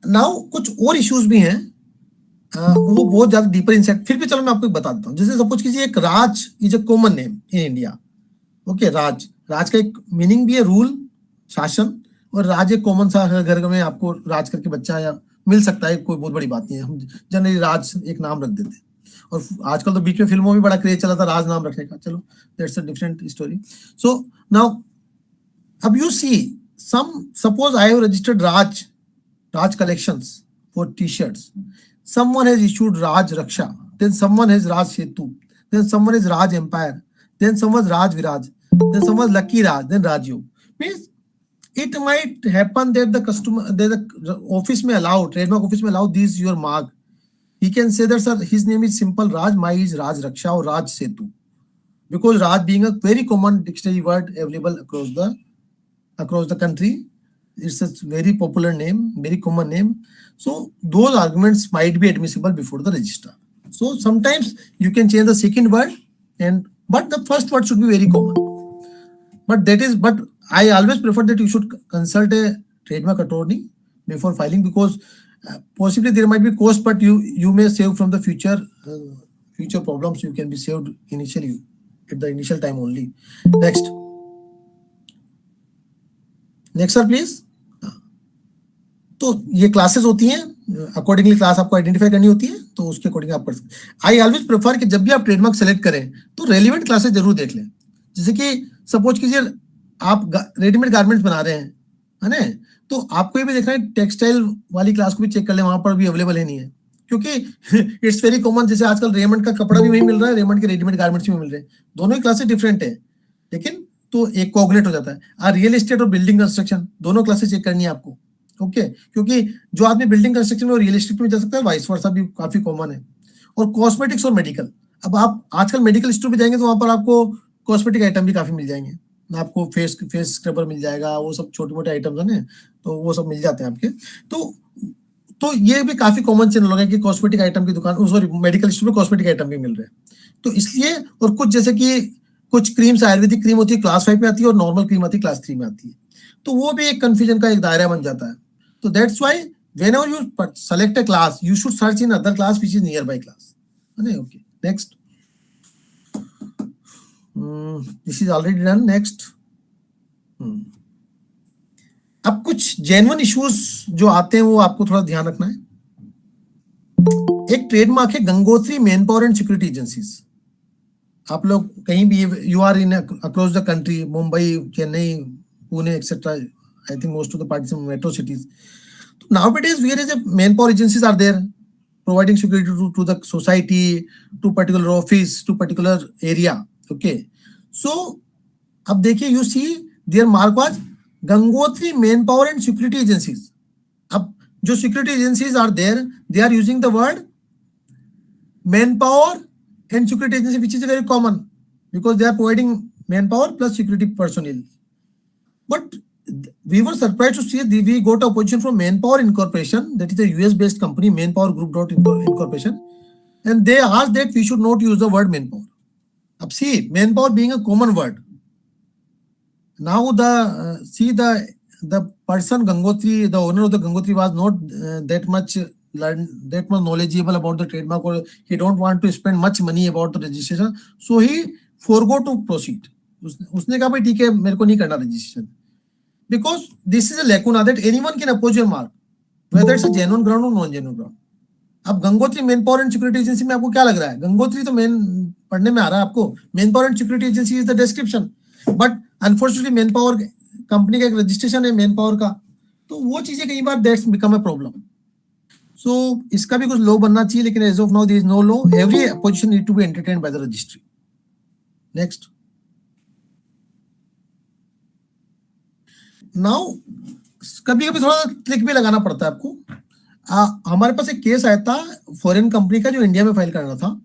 नाउ कुछ और इश्यूज भी हैं, वो बहुत ज्यादा डीपर इंसाइट, फिर भी चलो मैं आपको एक बता देता हूँ. जैसे सपोज किसी एक Raj is a common name in India. Okay, Raj, Raj का एक मीनिंग भी है रूल, शासन, और राज एक कॉमन सा घर में आपको राज करके बच्चा या मिल सकता है, कोई बहुत बड़ी बात नहीं है. हम जनरली राज एक नाम रख देते हैं, और आजकल तो बीच में फिल्मों में बड़ा क्रेज चला था राज नाम रखने का. चलो that's a different story. So now अब you see suppose I have registered Raj collections for t-shirts. Someone has issued Raj Raksha. Then someone has Raj Setu. Then someone has Raj Empire. Then someone has Raj Viraj. Then someone has Lucky Raj. Then Rajyo. Means it might happen that the customer, the office may allow, trademark office may allow these your mark. He can say that sir, his name is simple Raj, my is Raj Raksha or Raj Setu. Because Raj being a very common dictionary word available across the country. It's a very popular name, very common name. So those arguments might be admissible before the registrar. So sometimes you can change the second word, but the first word should be very common. But I always prefer that you should consult a trademark attorney before filing, because possibly there might be cost, but you may save from the future problems. You can be saved initially at the initial time only. Next sir please. तो ये classes होती हैं, accordingly class आपको identify करनी होती है, तो उसके अकॉर्डिंग आप कर सकते हैं. आई ऑलवेज प्रेफर कि जब भी आप ट्रेडमार्क सेलेक्ट करें तो रेलिवेंट क्लासेस जरूर देख लें. जैसे कि सपोज कीजिए आप रेडीमेड गारमेंट्स बना रहे हैं, है ना, तो आपको ये भी देखना है टेक्सटाइल वाली क्लास को भी चेक कर लें, वहां पर भी अवेलेबल है नहीं है, क्योंकि इट्स वेरी कॉमन. जैसे आजकल रेमंड का कपड़ा भी वही मिल रहा है, रेमंड के रेडीमेड गारमेंट्स भी मिल रहे हैं, दोनों ही क्लासेस डिफरेंट है, लेकिन तो एक कोऑर्डिनेट हो जाता है. रियल एस्टेट और बिल्डिंग कंस्ट्रक्शन दोनों क्लासेस चेक करनी है आपको. ओके, क्योंकि जो आदमी बिल्डिंग कंस्ट्रक्शन में और रियल एस्टेट में जा सकता है, वाइस वर्सा भी काफी कॉमन है. और कॉस्मेटिक्स और मेडिकल, अब आप आजकल मेडिकल स्टोर पे जाएंगे तो वहां पर आपको कॉस्मेटिक आइटम भी काफी मिल जाएंगे. आपको फेस स्क्रबर मिल जाएगा, वो सब छोटे मोटे आइटम्स है ना, तो वो सब मिल जाते हैं आपके. तो ये भी काफी कॉमन चैनल हो गया कि कॉस्मेटिक आइटम की दुकान, सॉरी मेडिकल स्टोर में कॉस्मेटिक आइटम भी मिल रहे हैं. तो इसलिए, और कुछ जैसे कि कुछ क्रीम्स आयुर्वेदिक क्रीम होती है क्लास 5 में आती है, और नॉर्मल क्रीम आती है क्लास 3 में आती है, तो वो भी एक कंफ्यूजन का एक दायरा बन जाता है. So that's why whenever you select a class, you should search in other class which is nearby class. Okay, next. This is already done. Next. अब कुछ genuine issues जो आते हैं वो आपको थोड़ा ध्यान रखना है. एक ट्रेडमार्क है Gangotri man power and security agencies. आप लोग कहीं भी, you are in across the country, Mumbai, Chennai, Pune etcetera, I think most of the parties in metro cities. So nowadays, where is the manpower agencies are there providing security to the society, to particular office, to particular area. Okay. So, अब देखिए, you see their mark was Gangotri Manpower and Security Agencies. अब जो security agencies are there, they are using the word manpower and security agency, which is very common because they are providing manpower plus security personnel. But we were surprised to see that we got a position from Manpower Incorporation, that is a US-based company, Manpower Group Incorporation, and they asked that we should not use the word manpower. अब see, manpower being a common word. Now the person Gangotri, the owner of the Gangotri, was not that much knowledgeable about the trademark, or he don't want to spend much money about the registration, so he forgo to proceed. उसने कहा भाई ठीक है, मेरे को नहीं करना registration. Because this is a lacuna that anyone can oppose your mark, whether it's a genuine ground or non-genuine ground. अब Gangotri man power and security agency में आपको क्या लग रहा है? गंगोत्री तो मेन पढ़ने में आ रहा है आपको. Man power and security agency is the description, but unfortunately man power company का एक रजिस्ट्रेशन है मैन पावर का, तो वो चीजें कई बार that's become a problem. So इसका भी कुछ लॉ बनना चाहिए, लेकिन as of now there is no law. Every position need to be entertained by the registry. Next. Now कभी कभी थोड़ा ट्रिक भी लगाना पड़ता है आपको. हमारे पास एक केस आया था फॉरेन कंपनी का जो इंडिया में फाइल करना था.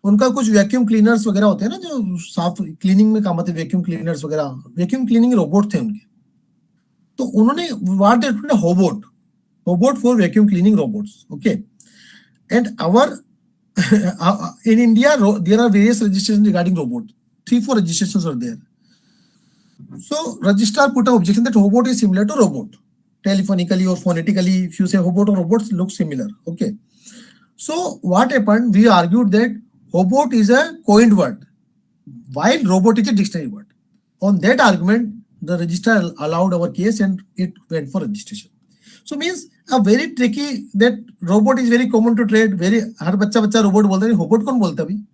उनका कुछ वैक्यूम क्लीनर्स वगैरह होते हैं ना, जो साफ क्लीनिंग में काम आते हैं, वैक्यूम क्लीनर्स वगैरह, वैक्यूम क्लीनिंग रोबोट थे उनके. तो उन्होंने what they robot for vacuum cleaning robots. Okay, and our in India, there are various registrations regarding robot. 3-4 registrations are there. So registrar put an objection that robot is similar to robot. Telephonically or phonetically, if you say robot or robots look similar. Okay. So what happened? We argued that robot is a coined word, while robot is a dictionary word. On that argument, the registrar allowed our case and it went for registration. So means a very tricky, that robot is very common to trade. Very हर बच्चा robot बोलता है, robot कौन बोलता है अभी?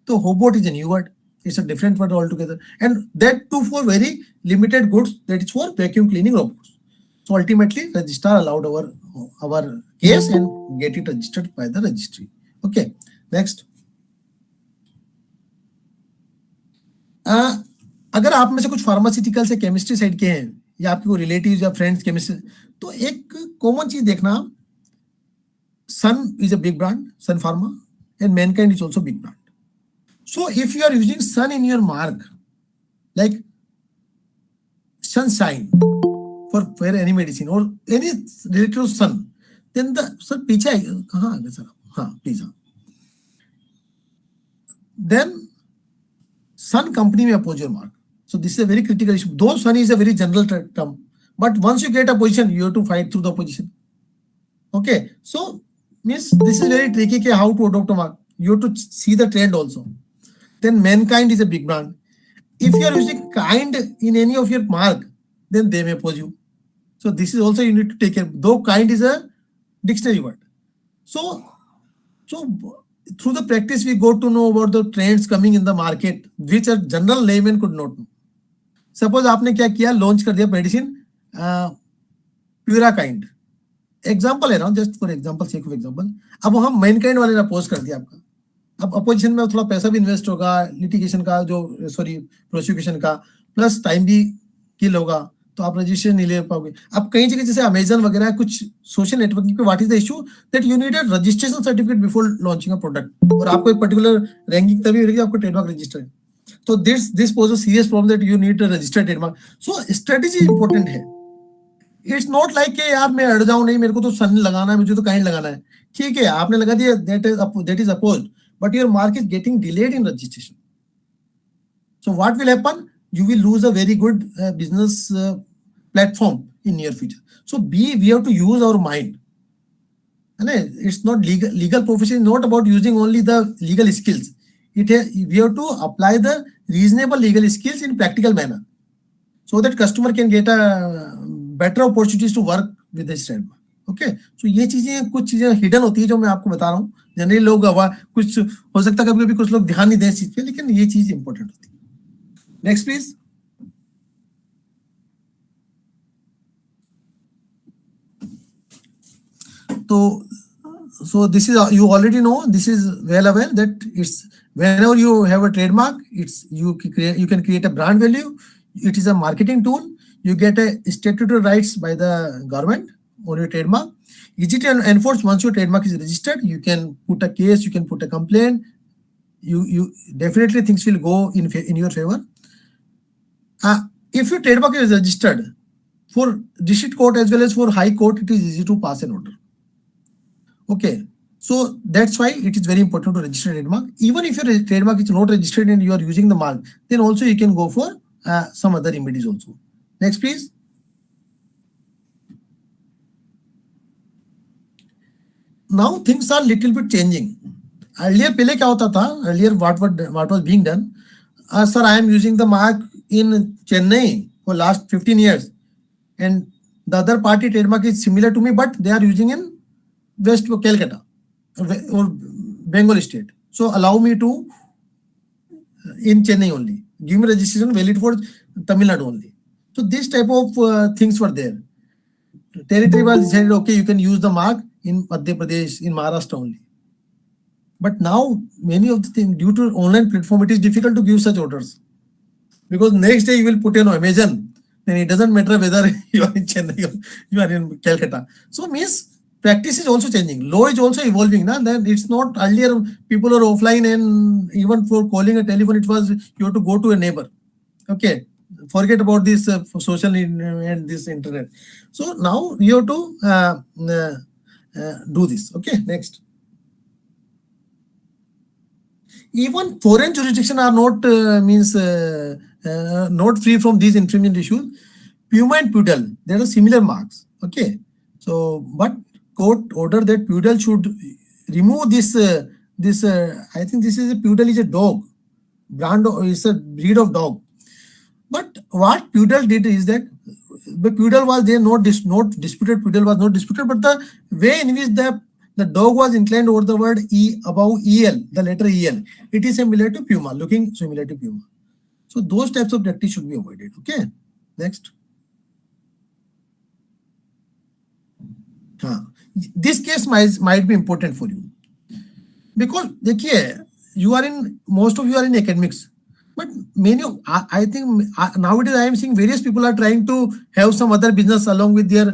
So robot is a new word. It's a different word altogether, and that too for very limited goods. That is for vacuum cleaning robots. So ultimately, registrar allowed our case and get it registered by the registry. Okay, next. अगर आप में से कुछ pharmaceutical से chemistry side के हैं या आपके कोई रिलेटिव्स या फ्रेंड्स केमिस्ट्री, तो एक कॉमन चीज देखना, Sun is a big brand, Sun Pharma, and Mankind is also big brand. So if you are using Sun in your mark, like sunshine for any medicine or any related to sun, then the sir पीछे कहाँ आ गए sir? हाँ please हाँ. Then Sun company may oppose your mark. So this is a very critical issue. Though Sun is a very general term, but once you get a position, you have to fight through the opposition. Okay, so means this is very tricky. How to adopt a mark? You have to see the trend also. Then Mankind is a big brand. If you are using kind in any of your mark, then they may oppose you. So this is also you need to take care. Though kind is a dictionary word. So through the practice, we got to know about the trends coming in the market, which a general layman could not know. Suppose आपने क्या किया, launch कर दिया medicine प्यूराकाइंड, example है ना, just for example, sake of example. अब हम Mankind वाले ने अपोज कर दिया आपका. अब अपोजिशन में थोड़ा पैसा भी इन्वेस्ट होगा, लिटिगेशन का जो सॉरी प्रोसिक्यूशन का, प्लस टाइम भी किल होगा, तो आप रजिस्ट्रेशन नहीं ले पाओगे. अब कई जगह जैसे अमेजन वगैरह कुछ सोशल नेटवर्किंग पे, what is the issue that you need a registration certificate before launching a product, और आपको एक पर्टिकुलर रैंकिंग तभी मिलेगी आपको ट्रेडमार्क रजिस्टर है. तो this pose a serious problem that you need to register trademark. So strategy important है. It's not like के यार मैं अड़ जाऊं, नहीं मेरे को तो सन लगाना है, मुझे तो काइंड लगाना है, ठीक है आपने लगा दिया, that is opposed, but your mark is getting delayed in registration. So what will happen, you will lose a very good business platform in near future. So we have to use our mind. And it's not legal profession is not about using only the legal skills. We have to apply the reasonable legal skills in practical manner, so that customer can get a better opportunities to work with this trademark. Okay, so ये चीजें कुछ चीजें hidden होती है जो मैं आपको बता रहा हूँ. जनरली लोग कुछ हो सकता है कभी-कभी कुछ लोग ध्यान नहीं दें इस चीज पे, लेकिन ये चीज इंपॉर्टेंट होती है. Next, please. So this is, you already know, this is well aware that it's whenever you have a trademark, it's you can create a brand value. It is a marketing tool. You get a statutory rights by the government on your trademark. Easy to enforce. Once your trademark is registered, you can put a case, you can put a complaint. You definitely things will go in your favor. If your trademark is registered for district court as well as for high court, it is easy to pass an order. Okay, so that's why it is very important to register a trademark. Even if your trademark is not registered and you are using the mark, then also you can go for some other remedies also. Next, please. Now things are little bit changing. Earlier, पहले क्या होता था? Earlier, what was being done? Sir, I am using the mark in Chennai for last 15 years, and the other party trademark is similar to me, but they are using in West Calcutta or Bengal state. So allow me to in Chennai only. Give me registration valid for Tamil Nadu only. So this type of things were there. Territory was decided, okay, you can use the mark in Madhya Pradesh, in Maharashtra only. But now many of the things, due to online platform, it is difficult to give such orders. Because next day you will put in Amazon, then it doesn't matter whether you are in Chennai or you are in Calcutta. So means practice is also changing. Law is also evolving. Then it's not earlier people are offline, and even for calling a telephone, it was you have to go to a neighbor. Okay, forget about this social and this internet. So now you have to do this. Okay, next. Even foreign jurisdiction are not not free from these infringement issues. Puma and Pudel, there are similar marks. Okay, so but court order that Pudel should remove this. I think this is a Pudel is a dog brand. Is a breed of dog. But what Pudel did is that the Pudel was there, not disputed. Pudel was not disputed, but the way in which the dog was inclined over the word E above EL, the letter EL, it is similar to Puma, looking similar to Puma. So those types of practice should be avoided. Okay, next. This case might be important for you because most of you are in academics, but many of I think nowadays I am seeing various people are trying to have some other business along with their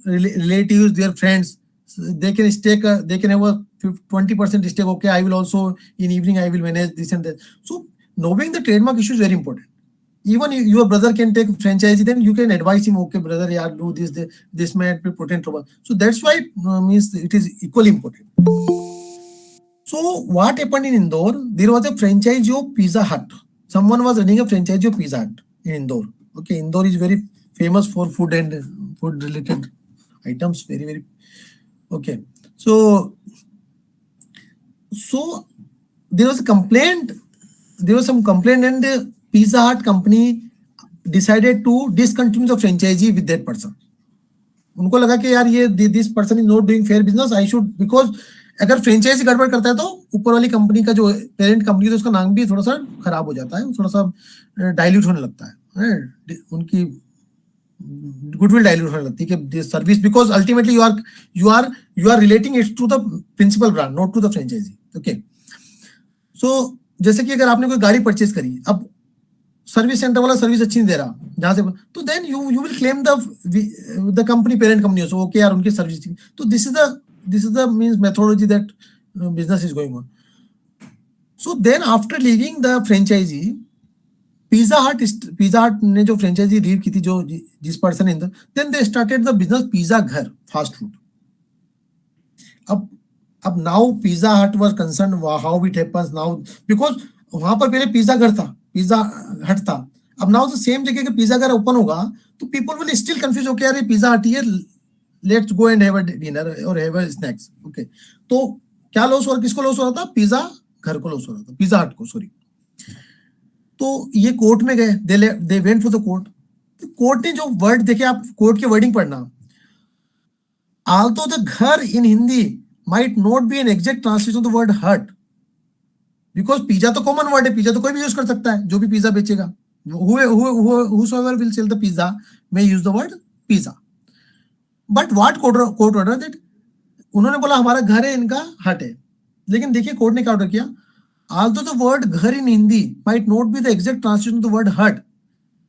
relatives, their friends. So they can stake, they can have a 20% stake. Okay, I will also in evening I will manage this and that. So knowing the trademark issue is very important. Even your brother can take franchise, then you can advise him. Okay, brother, yeah, do this. This might be put in trouble. So that's why means it is equally important. So what happened in Indore? There was a franchisee of Pizza Hut. Someone was running a franchisee of Pizza Hut in Indore. Okay, Indore is very famous for food and food related items. Very, very. Okay, so there was a complaint. There was some complaint, and the Pizza Hut company decided to discontinue the franchisee with that person. उनको लगा कि यार ये this person is not doing fair business. I should, because अगर franchise गड़बड़ करता है तो ऊपर वाली कंपनी का जो पेरेंट कंपनी है उसका नाम भी थोड़ा सा खराब हो जाता है, थोड़ा सा डाइल्यूट होने लगता है, उनकी गुडविल डाइल्यूट होने लगती है कि service, because ultimately you are relating it to the principal brand, not to the franchisee. Okay, so जैसे कि अगर आपने कोई गाड़ी परचेज करी, अब सर्विस सेंटर वाला सर्विस अच्छी नहीं दे रहा जहां से, तो then you will claim the company, parent company हो, सो ओके यार उनकी सर्विस थी. तो this is the means methodology that business is going on. So then after leaving the franchisee, Pizza Hut ने जो फ्रेंचाइजी लीव की थी, जो जिस person in, then they started the business Pizza Ghar, fast food. अब now Pizza Hut was concern how it happens now, because वहां पर पहले पिज्जा घर था, पिज्जा हट था. अब नाउ द सेम जगह के पिज्जा घर ओपन होगा तो people will still confuse, okay यार ये पिज्जा हट ही है, let's go and have a dinner और हैव अ स्नैक्स. ओके, तो क्या लॉस हो रहा, किसको लॉस हो रहा था? पिज्जा घर को लॉस हो रहा था, पिज्जा हट को, सॉरी. तो ये कोर्ट में गए, they went for the court. Court ने जो वर्ड देखे, आप कोर्ट के वर्डिंग पढ़ना, although the घर in Hindi might not be an exact translation of the word hut, because pizza तो कॉमन वर्ड है, पिज्जा तो कोई भी यूज कर सकता है, जो भी पिज्जा बेचेगा, whosoever will sell the pizza may use the word pizza. But what court order that, उन्होंने बोला हमारा घर है, इनका हट है. लेकिन देखिए कोर्ट ने क्या ऑर्डर किया, although the word घर in Hindi might not be the exact translation of the word hut,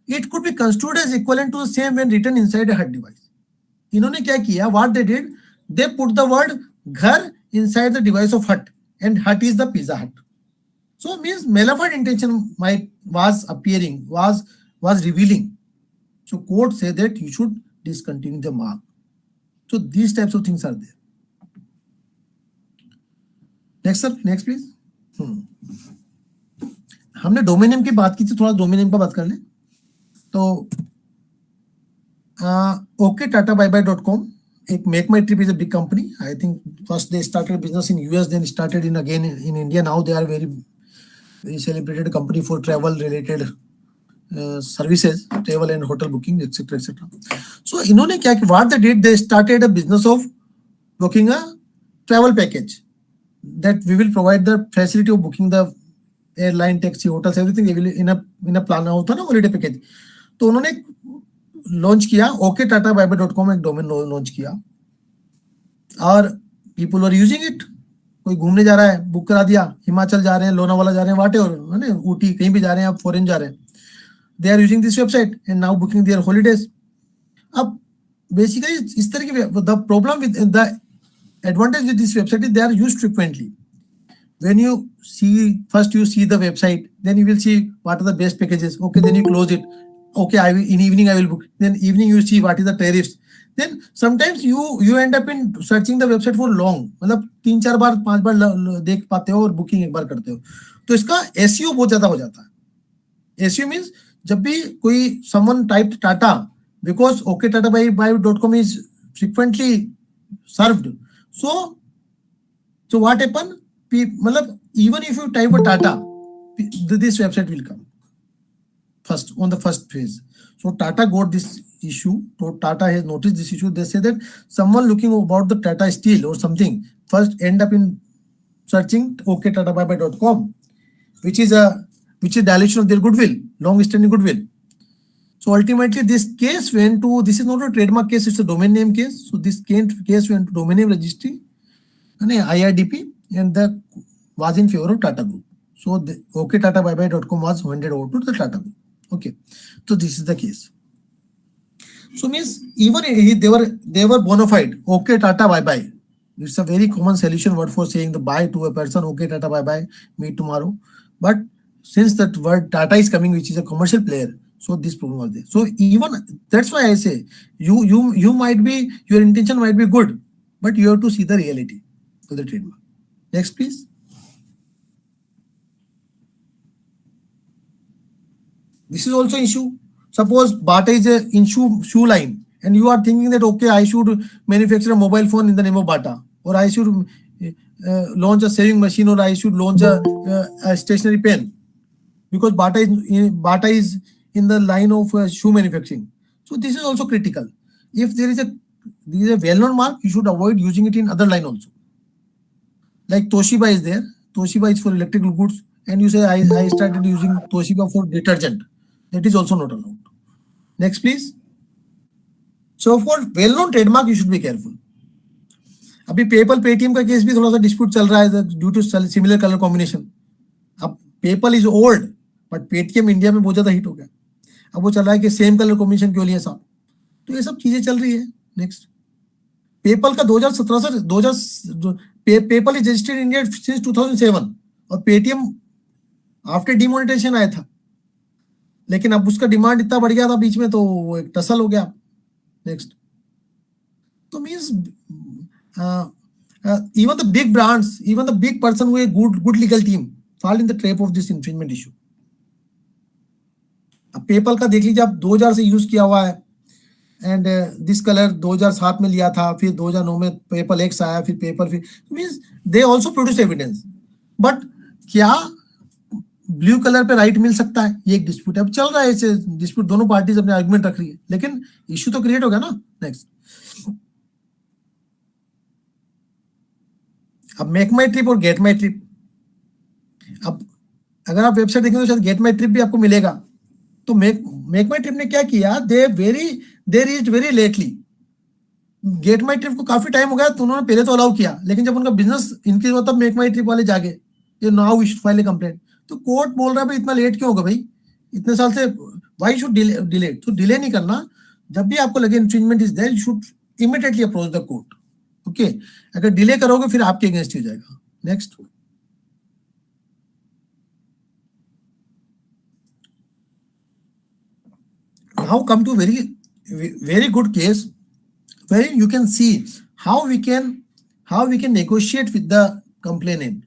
it could be construed as equivalent to the same when written inside a hut device. इन्होंने क्या किया, what they did, they put the word घर inside the device of hut, and hut is the pizza hut. So means malevolent intention was appearing, was revealing. So court say that you should discontinue the mark. So these types of things are there. Next sir, next please. हमने domain name की बात की थी, थोड़ा domain name का बात कर लें. तो oktatabybye.com, एक make my trip is a big company. I think first they started business in US, then started in India. Now they are very celebrated company for travel related services, travel and hotel booking, etc, etc. So इन्होंने क्या, what they did, they started a business of booking a travel package that we will provide the facility of booking the airline, taxi, hotels, everything they will in a plan होता ना holiday package. तो उन्होंने launch किया oktatabybye.com, एक domain launch किया, और people are using it. कोई घूमने जा रहा है, बुक करा दिया, हिमाचल जा रहे हैं, लोनावाला जा रहे हैं, व्हाटएवर, है ना, ऊटी, कहीं भी जा रहे हैं, आप फॉरेन जा रहे हैं, they are using this website and now booking their holidays. अब बेसिकली इस तरह की, the problem with the advantage with this website is they are used frequently. When you see, first you see the website, then you will see what are the best packages. Okay, then you close it. okay, in evening I will book. Then evening you see what is the tariffs. Then sometimes you end up in searching the website for long. मतलब 3-4 बार 5 बार देख पाते हो और booking एक बार करते हो. तो इसका SEO बहुत ज्यादा हो जाता है. SEO means जब भी कोई someone typed Tata, because okTataBuy.com is frequently served. So what happen? मतलब even if you type a Tata, this website will come first on the first phase. So Tata got this issue. So Tata has noticed this issue. They say that someone looking about the Tata Steel or something first end up in searching okTataBuy.com, which is dilution of their goodwill, long-standing goodwill. So ultimately, this case went to, this is not a trademark case, it's a domain name case. So this case went to domain name registry and IRDP, and that was in favor of Tata Group. So the okTataBuy.com was handed over to the Tata Group. Okay, so this is the case. So means even they were bona fide. Okay, Tata bye bye. It's a very common solution word for saying the bye to a person. Okay, Tata bye bye. Meet tomorrow. But since that word Tata is coming, which is a commercial player, so this problem was there. So even that's why I say you might be, your intention might be good, but you have to see the reality of the trademark. Next, please. This is also issue. Suppose Bata is in shoe line, and you are thinking that okay, I should manufacture a mobile phone in the name of Bata, or I should launch a sewing machine, or I should launch a stationery pen, because Bata is in the line of shoe manufacturing. So this is also critical. If there is a well-known mark, you should avoid using it in other line also. Like Toshiba is there. Toshiba is for electrical goods, and you say I started using Toshiba for detergent. That is also not allowed. Next, please. So for well-known trademark, you should be careful. अभी PayPal Paytm का case भी थोड़ा सा dispute चल रहा है due to similar colour combination. अब PayPal is old, but Paytm India में बहुत ज्यादा हिट हो गया. अब वो चल रहा है कि सेम कलर कॉम्बिनेशन क्यों लिया साहब. तो ये सब चीजें चल रही है. नेक्स्ट, PayPal का 2017 से PayPal is registered in India since 2007, और Paytm आफ्टर डिमोनेटाइजेशन आया था, लेकिन अब उसका डिमांड इतना बढ़ गया था बीच में, तो वो एक टसल हो गया. नेक्स्ट, तो means even the big brands, even the big person with good legal team fall in the trap of this infringement issue. अब PayPal का देख लीजिए, आप 2000 से यूज किया हुआ है, एंड दिस कलर 2007 में लिया था, फिर 2009 में PayPal X आया, फिर PayPal, फिर means they also produce evidence. But क्या ब्लू कलर पे राइट मिल सकता है? ये एक डिस्प्यूट अब चल रहा है. ऐसे डिस्प्यूट दोनों पार्टीज अपने आर्गुमेंट रख रही है, लेकिन इश्यू तो क्रिएट हो गया ना. नेक्स्ट, अब मेक माई ट्रिप और गेट माई ट्रिप. अब अगर आप वेबसाइट देखेंगे तो शायद गेट माई ट्रिप भी आपको मिलेगा. तो मेक माई ट्रिप ने क्या किया, they reached very lately. Get my trip को काफी टाइम हो गया, तो उन्होंने पहले तो अलाउ किया, लेकिन जब उनका बिजनेस इंक्रीज हुआ तब मेक माई ट्रिप वाले जागे, ये now we should file a complaint. तो कोर्ट बोल रहा है भाई इतना लेट क्यों होगा भाई, इतने साल से, व्हाई शुड डिले. तो डिले नहीं करना. जब भी आपको लगे infringement is there, you should immediately approach the court. Okay, अगर डिले करोगे फिर आपके अगेंस्ट हो जाएगा. Next, now come to very good case where you can see how we can negotiate with the complainant.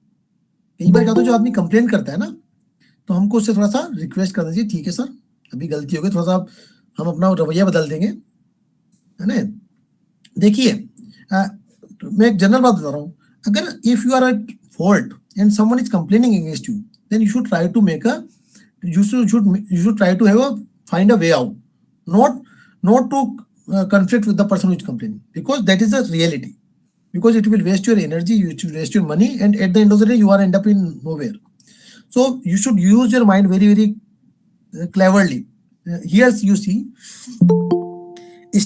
कई बार क्या होता है, जो आदमी कंप्लेन करता है ना, तो हमको उससे थोड़ा सा रिक्वेस्ट करना चाहिए, ठीक है सर अभी गलती हो गई, थोड़ा सा हम अपना रवैया बदल देंगे, है ना. देखिए मैं एक जनरल बात बता रहा हूँ. अगर if you are at fault and someone is complaining against you, then you should try to make a you should try to find a way out, not to conflict with the person who is complaining, because that is the reality, because it will waste your energy, it will waste your money, and at the end of the day you are end up in nowhere. So you should use your mind very cleverly. Here you see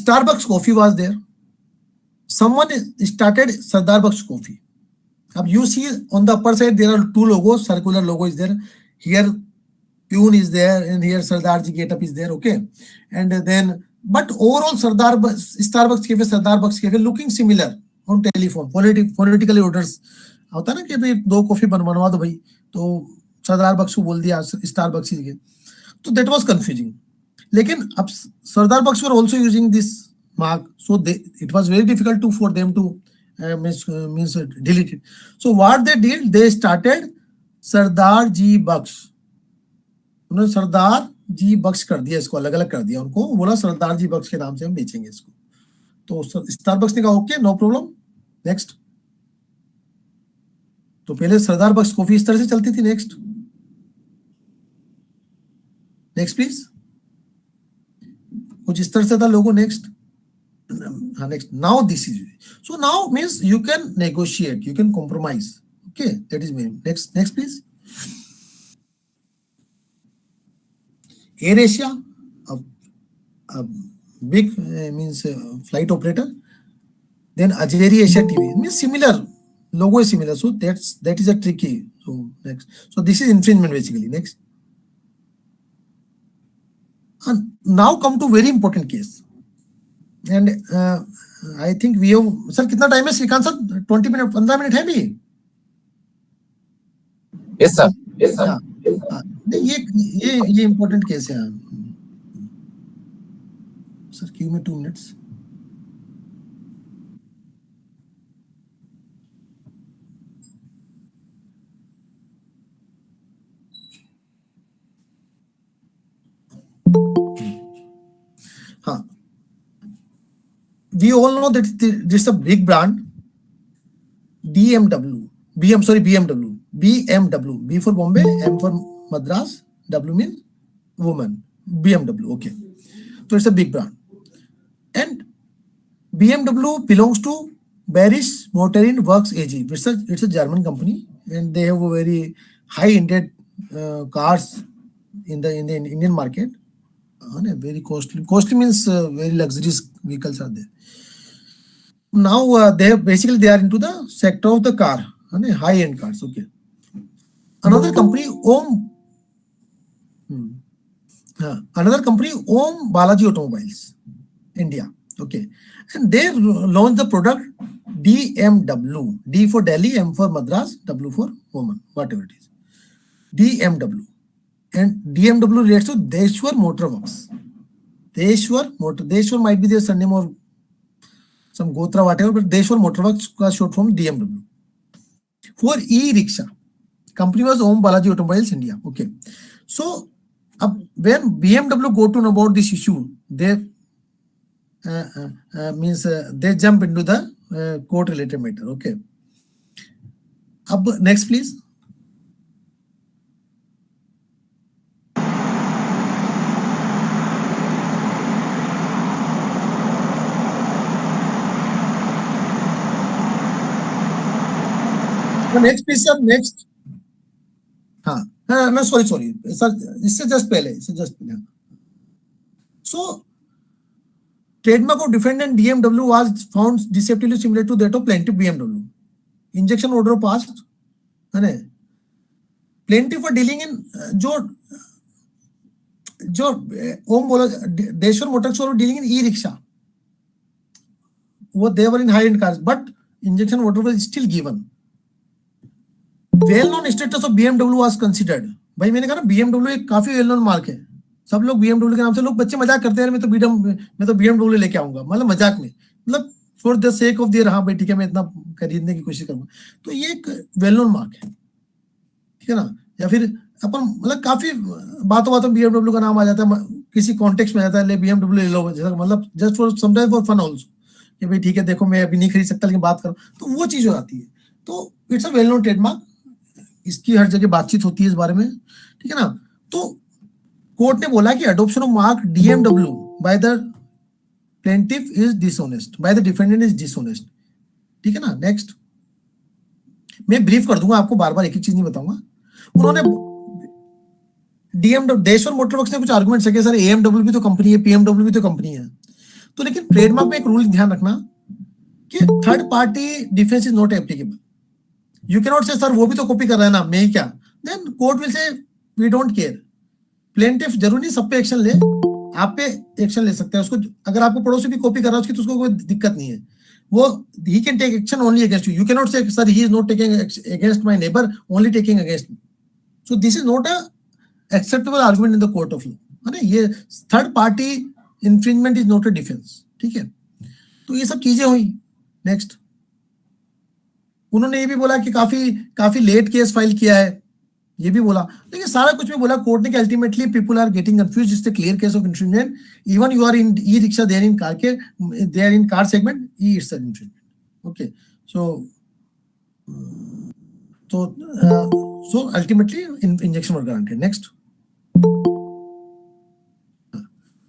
Starbucks coffee was there. Someone started Starbucks coffee. Now you see on the upper side there are two logos, circular logo is there. Here Pune is there, and here Sardarji Getup is there. Okay, and then but overall Starbucks cafe, Sardarbucks cafe looking similar on telephone. Phonetically orders होता है ना कि भाई 2 coffee बनवा दो भाई, तो सरदार बक्स को बोल दिया Starbucks ही. तो that was confusing. लेकिन अब सरदार बख्श were also using this mark, so it was very difficult for them to means delete it. So what they did, they started सरदार जी बख्श, उन्होंने सरदार जी बख्श कर दिया, इसको अलग अलग कर दिया, उनको बोला सरदार जी बख्श के नाम से हम बेचेंगे इसको। तो स्टारबक्स ने कहा ओके नो प्रॉब्लम, नेक्स्ट। तो पहले सरदार बख्श कॉफी इस तरह से चलती थी। नेक्स्ट नेक्स्ट प्लीज, कुछ इस तरह से था लोगो। नेक्स्ट, हाँ next, now this is, so now means you can negotiate, you can compromise, okay, that is mean. Next next please, air Asia, big means flight operator, then Ajeri Asia TV means similar, logo is similar, so that is a tricky. So next, so this is infringement basically. Next, and now come to very important case, and I think we have, sir कितना time है Shrikant sir? 20 minute 15 minute है भी? Yes sir, yes sir. ये important case है sir, give me 2 minutes. We all know that this is a big brand, BMW, BMW, B for Bombay, M for Madras, W means woman, BMW, okay. So it's a big brand. And BMW belongs to Barish Motorin Works AG. It's a German company, and they have a very high-ended cars in the Indian market. Very costly. Costly means very luxurious vehicles are there. Now they are into the sector of the car, high-end cars. Okay. Another company, Om Balaji Automobiles, India. Okay, and they launched the product DMW, D for Delhi, M for Madras, W for woman, whatever it is, DMW. And DMW relates to Deshwar Motor Works. Deshwar might be their surname or some Gotra, whatever, but Deshwar Motor Works was short from DMW. For e-rickshaw, company was Om Balaji Automobiles, India. Okay, so when BMW got to know about this issue, they they jump into the court related matter. Okay. Next please. Next please sir, next. No, sorry sir, इससे just पहले. So trademark of defendant DMW was found deceptively similar to that of plaintiff BMW. Injunction order passed. Plaintiff for dealing in जो ओम बोला देशवर Motors और dealing in e-rickshaw. They were in high-end cars, but injunction order was still given. Well-known status of BMW was considered. भाई मैंने कहा ना BMW एक काफी well-known mark है. सब लोग BMW के नाम से, लोग बच्चे मजाक करते हैं, मैं तो BMW लेके आऊंगा, मतलब मजाक में, मतलब for the sake of their, हाँ भाई ठीक है मैं इतना खरीदने की कोशिश करूंगा, तो ये एक वेल नोन मार्क है, ठीक है ना। या फिर अपन मतलब काफी बातों में BMW का नाम आ जाता है, किसी कॉन्टेक्स्ट में आ जाता है, ले BMW ले लो, मतलब just for sometime for fun also, कि भाई ठीक है देखो मैं अभी नहीं खरीद सकता लेकिन बात करो, तो वो चीज हो जाती है। तो it's a well known trademark, इसकी हर जगह बातचीत होती है इस बारे में, ठीक है ना। तो कोर्ट ने बोला कि adoption of mark DMW by the plaintiff is dishonest, by the defendant is dishonest, ठीक है ना। नेक्स्ट, मैं ब्रीफ कर दूंगा आपको, बार बार एक एक चीज नहीं बताऊंगा। उन्होंने DMW देशवर मोटर वर्क्स ने कुछ आर्गुमेंट्स रखे, सर AMW भी तो कंपनी है, PMW भी तो कंपनी है, तो लेकिन ट्रेडमार्क में एक रूल ध्यान रखना कि third party defence is not applicable. You can not say sir वो भी तो कॉपी कर रहा है ना, मैं ही क्या, then court will say we don't care. Plaintiff जरूरी नहीं सब पे एक्शन ले, आप पे एक्शन ले सकते हैं उसको, अगर आपको पड़ोसी भी कॉपी कर रहा है उसकी तो उसको कोई दिक्कत नहीं है, वो he can take action only against you. You can not say sir he is not taking against my neighbour, only taking against me. So this is not a acceptable argument in the court of law. है ना, ये third party infringement is not a defence, ठीक है। तो ये सब चीजें हुई। नेक्स्ट, उन्होंने ये भी बोला कि काफी लेट केस फाइल किया है, ये भी बोला, लेकिन सारा कुछ भी बोला कोर्ट ने कि ultimately people are getting confuse, it's a clear case of infringement, even you are in e rickshaw, they're in car के, देयर इन कार सेगमेंट, ई it's an infringement, okay. So ultimately injection was granted. Next.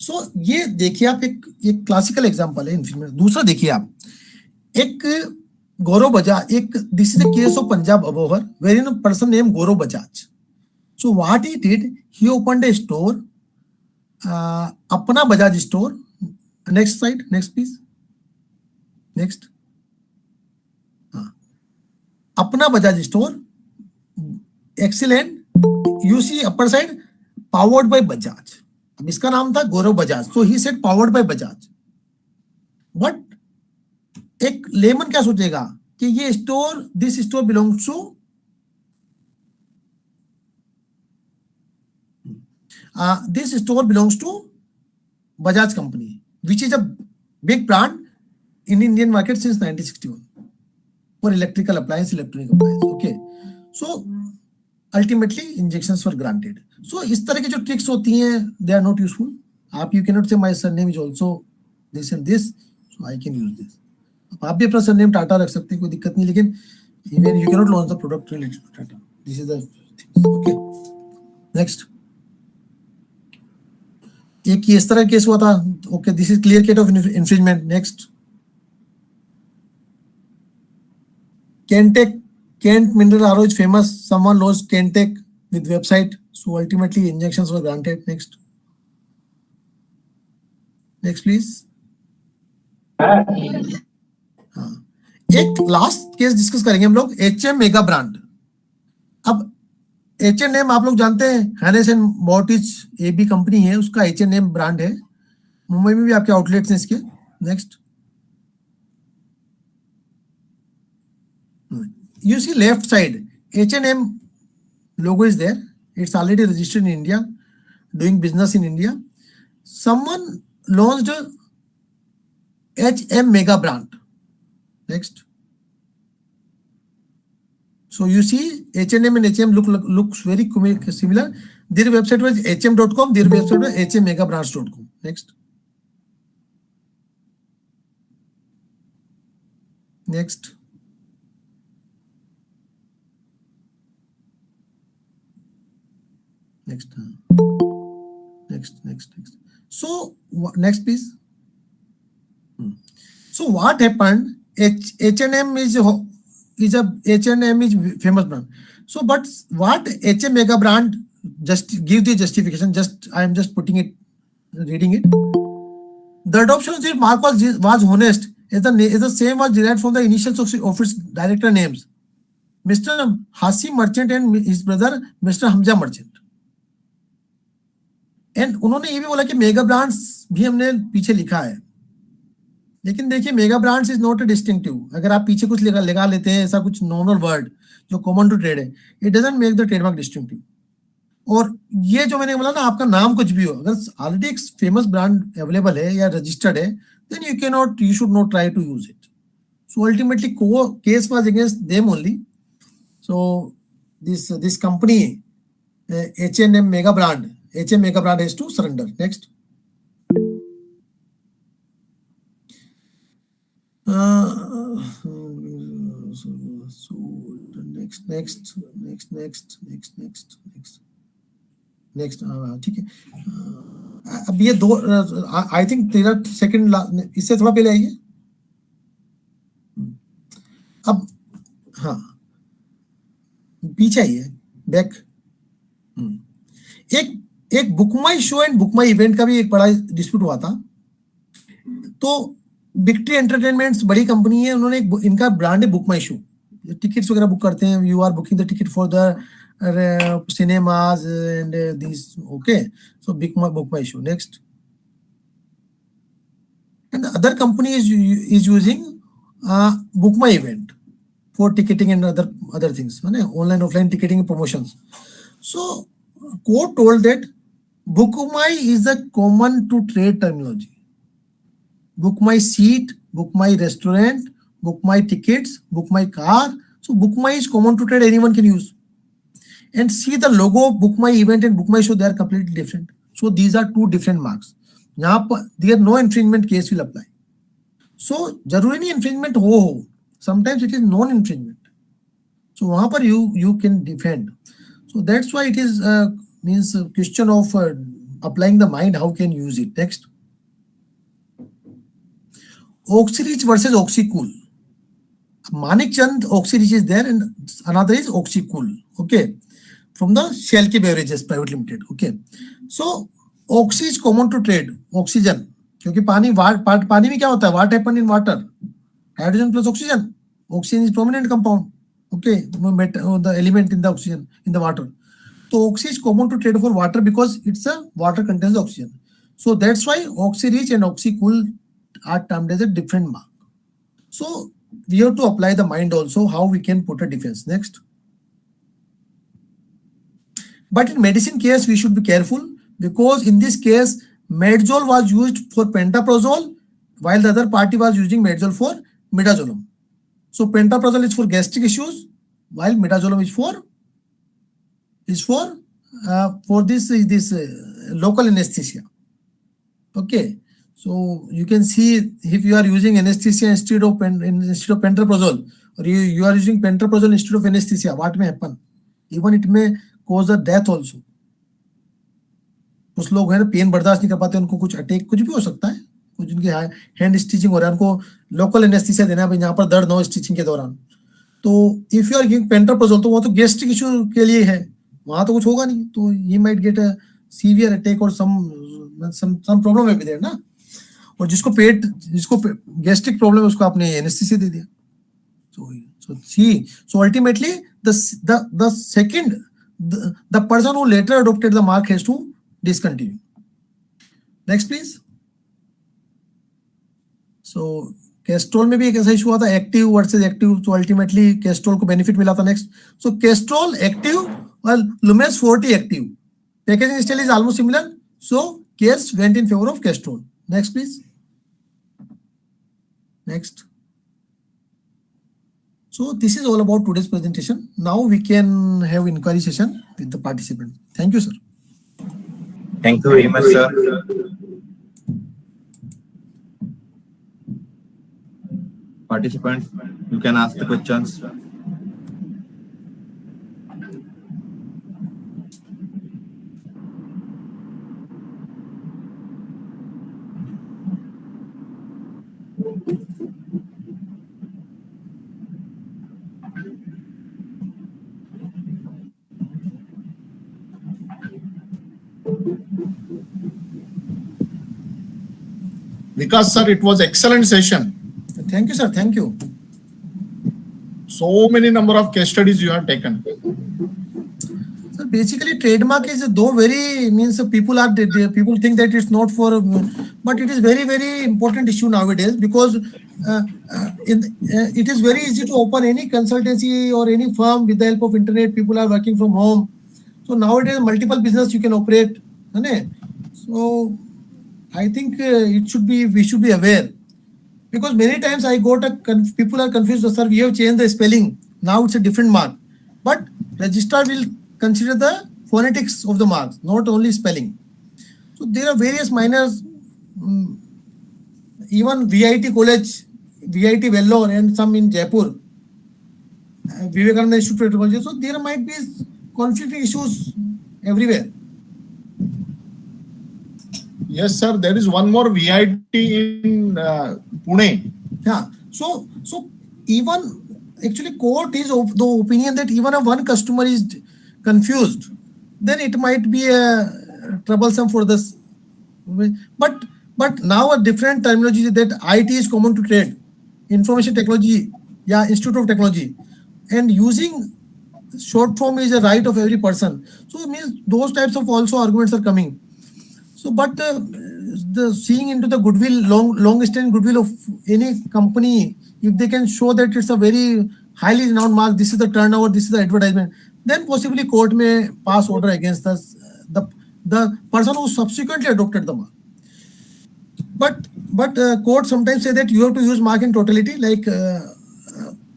So ये देखिए आप, एक classical example है infringement. दूसरा देखिए आप, एक गौरव बजाज, एक this is the case of Punjab Abohar where in person name Gaurav Bajaj. So what he did, he opened a store, Apna Bajaj store. Next slide, next please, next. Apna Bajaj store, excellent, you see upper side, powered by Bajaj. अब इसका नाम था Gaurav Bajaj, so he said powered by Bajaj. But एक layman क्या सोचेगा कि ये store, this store belongs to this store belongs to Bajaj company, which is a big brand in Indian market since 1961 for electrical appliance, electronic appliance. Okay, so ultimately injections were granted. So इस तरह की जो tricks होती हैं, they are not useful. आप you cannot say my surname is also this and this, so I can use this. आप भी अपना surname टाटा रख सकते हैं, कोई दिक्कत नहीं, लेकिन even you cannot launch the product related to Tata. This is the thing. Okay, next. एक इस तरह केस हुआ था, okay, this is clear case of infringement. Next, Kentek, Kent mineral RO is famous, someone lost Kentek with website, so ultimately injunctions were granted. Next, next please. एक last case discuss करेंगे हम लोग, HM mega brand. अब H&M आप लोग जानते हैं, हैनेस and मॉर्टिज AB company है, उसका H&M ब्रांड है, मुंबई में भी आपके आउटलेट्स हैं इसके। Next, you see left side, H&M logo is there, it's already registered in India, doing business in India. Someone launched HM mega brand. Next. So you see H&M and HM looks very similar. Their website was hm.com, their website was hmmegabrands.com. Next. Next. Next. Next. So next please. So what happened? H&M is H&M is famous brand. So but what HM mega brand, just give the justification, I am just putting it, reading it. The adoption of the mark was honest, is the same was derived from the initials of its director names, Mr. Hasi Merchant and his brother Mr. Hamza Merchant. And उन्होंने ये भी बोला कि mega brands भी हमने पीछे लिखा है, लेकिन देखिए mega brands is not a distinctive. अगर आप पीछे कुछ लगा लेते हैं, ऐसा कुछ नॉर्मल वर्ड जो कॉमन टू ट्रेड है, it doesn't make the trademark distinctive. और ये जो मैंने बोला ना, आपका नाम कुछ भी हो, अगर ऑलरेडी एक फेमस ब्रांड अवेलेबल है या रजिस्टर्ड है, then you should not try to use it. So ultimately case was against them only. So this company H&M mega brand, HM mega brand has to surrender. Next. Next. ठीक है, अब ये दो, I think 13 second इससे थोड़ा पहले आइए। अब हाँ, पीछे आइए, बैक। एक बुकमाई शो एंड बुकमाई इवेंट का भी एक बड़ा डिस्प्यूट हुआ था। तो विक्ट्री एंटरटेनमेंट्स बड़ी कंपनी है, उन्होंने इनका ब्रांड है बुकमाई शो, टिकट्स वगैरह बुक करते हैं, you are booking the ticket for the cinemas and these, okay, so book my show. Next. And the other company is using book my event for ticketing and other things, online offline ticketing promotions. So court told that book my is a common to trade terminology. Book my seat, book my restaurant, book my tickets, book my car. So book my is common to trade, anyone can use. And see the logo, book my event and book my show, they are completely different. So these are two different marks. There no infringement case will apply. So जरूरी नहीं infringement हो, sometimes it is non-infringement. So वहाँ पर you can defend. So that's why it is means a question of applying the mind, how can you use it. Next. Oxyrich versus Oxycool. Manikchand Oxyrich is there and another is Oxycool. Okay. From the Shell K Beverages Private Limited. Okay. So Oxy is common to trade. Oxygen. क्योंकि पानी में क्या होता है? What happened in water? Hydrogen plus oxygen. Oxygen is prominent compound. Okay. The element in the oxygen in the water. So oxy is common to trade for water because it's a water contains oxygen. So that's why Oxyrich and Oxycool are termed as a different mark. So we have to apply the mind also how we can put a defense. Next. But in medicine case, we should be careful because in this case, Medzol was used for pantoprazole while the other party was using Medzol for midazolam. So pantoprazole is for gastric issues while midazolam is for this local anesthesia. Okay. So you can see if you are using anesthesia instead of pantoprazole or you are using pantoprazole instead of anesthesia, what may happen? Even it may cause a death also. कुछ लोग है ना pen बर्दाश्त नहीं कर पाते, उनको कुछ अटैक कुछ भी हो सकता है, कुछ उनके हैंड स्टिचिंग हो रहा है, उनको लोकल एनेस्थीसिया देना है भाई, यहाँ पर दर्द ना हो स्टिचिंग के दौरान. तो if you are giving pantoprazole तो वो तो गैस्ट्रिक इशू के लिए है, वहां तो कुछ होगा नहीं, तो he might get a severe attack और सम प्रॉब्लम है देयर ना. और जिसको गैस्ट्रिक प्रॉब्लम है उसको आपने एनेस्थीसिया दे दिया. So ultimately the second the person who later adopted the mark has to discontinue. Next please. So Castrol में भी एक ऐसा इशू हुआ था, एक्टिव वर्सेस एक्टिव, तो अल्टीमेटली कैस्ट्रोल को बेनिफिट मिला था. नेक्स्ट. सो कैस्ट्रोल एक्टिव और लुमेस 40 active, packaging style is almost similar, so case went in favour of Castrol. Next please. Next. So this is all about today's presentation. Now we can have inquiry session with the participant. Thank you, sir. Thank you very much, sir. Participants, you can ask the questions. Vikas sir, it was excellent session. Thank you, sir. Thank you. So many number of case studies you have taken. So basically, trademark is though very means people think that it's not for, but it is very important issue nowadays because it is very easy to open any consultancy or any firm with the help of internet. People are working from home, so nowadays multiple business you can operate. So I think we should be aware. Because many times I got people are confused, sir, we have changed the spelling. Now it's a different mark. But registrar will consider the phonetics of the marks, not only spelling. So there are various minors, even VIT College, VIT Vellore and some in Jaipur, Vivekananda Institute of Technology. So there might be conflicting issues everywhere. Yes, sir. There is one more VIT in Pune. Yeah. So even actually court is of the opinion that even if one customer is confused, then it might be troublesome for this. But now a different terminology is that IT is common to trade, information technology, Institute of Technology, and using short form is a right of every person. So it means those types of also arguments are coming. So, but the seeing into the goodwill, long-standing goodwill of any company, if they can show that it's a very highly renowned mark, this is the turnover, this is the advertisement, then possibly court may pass order against us. the person who subsequently adopted the mark. But court sometimes say that you have to use mark in totality, like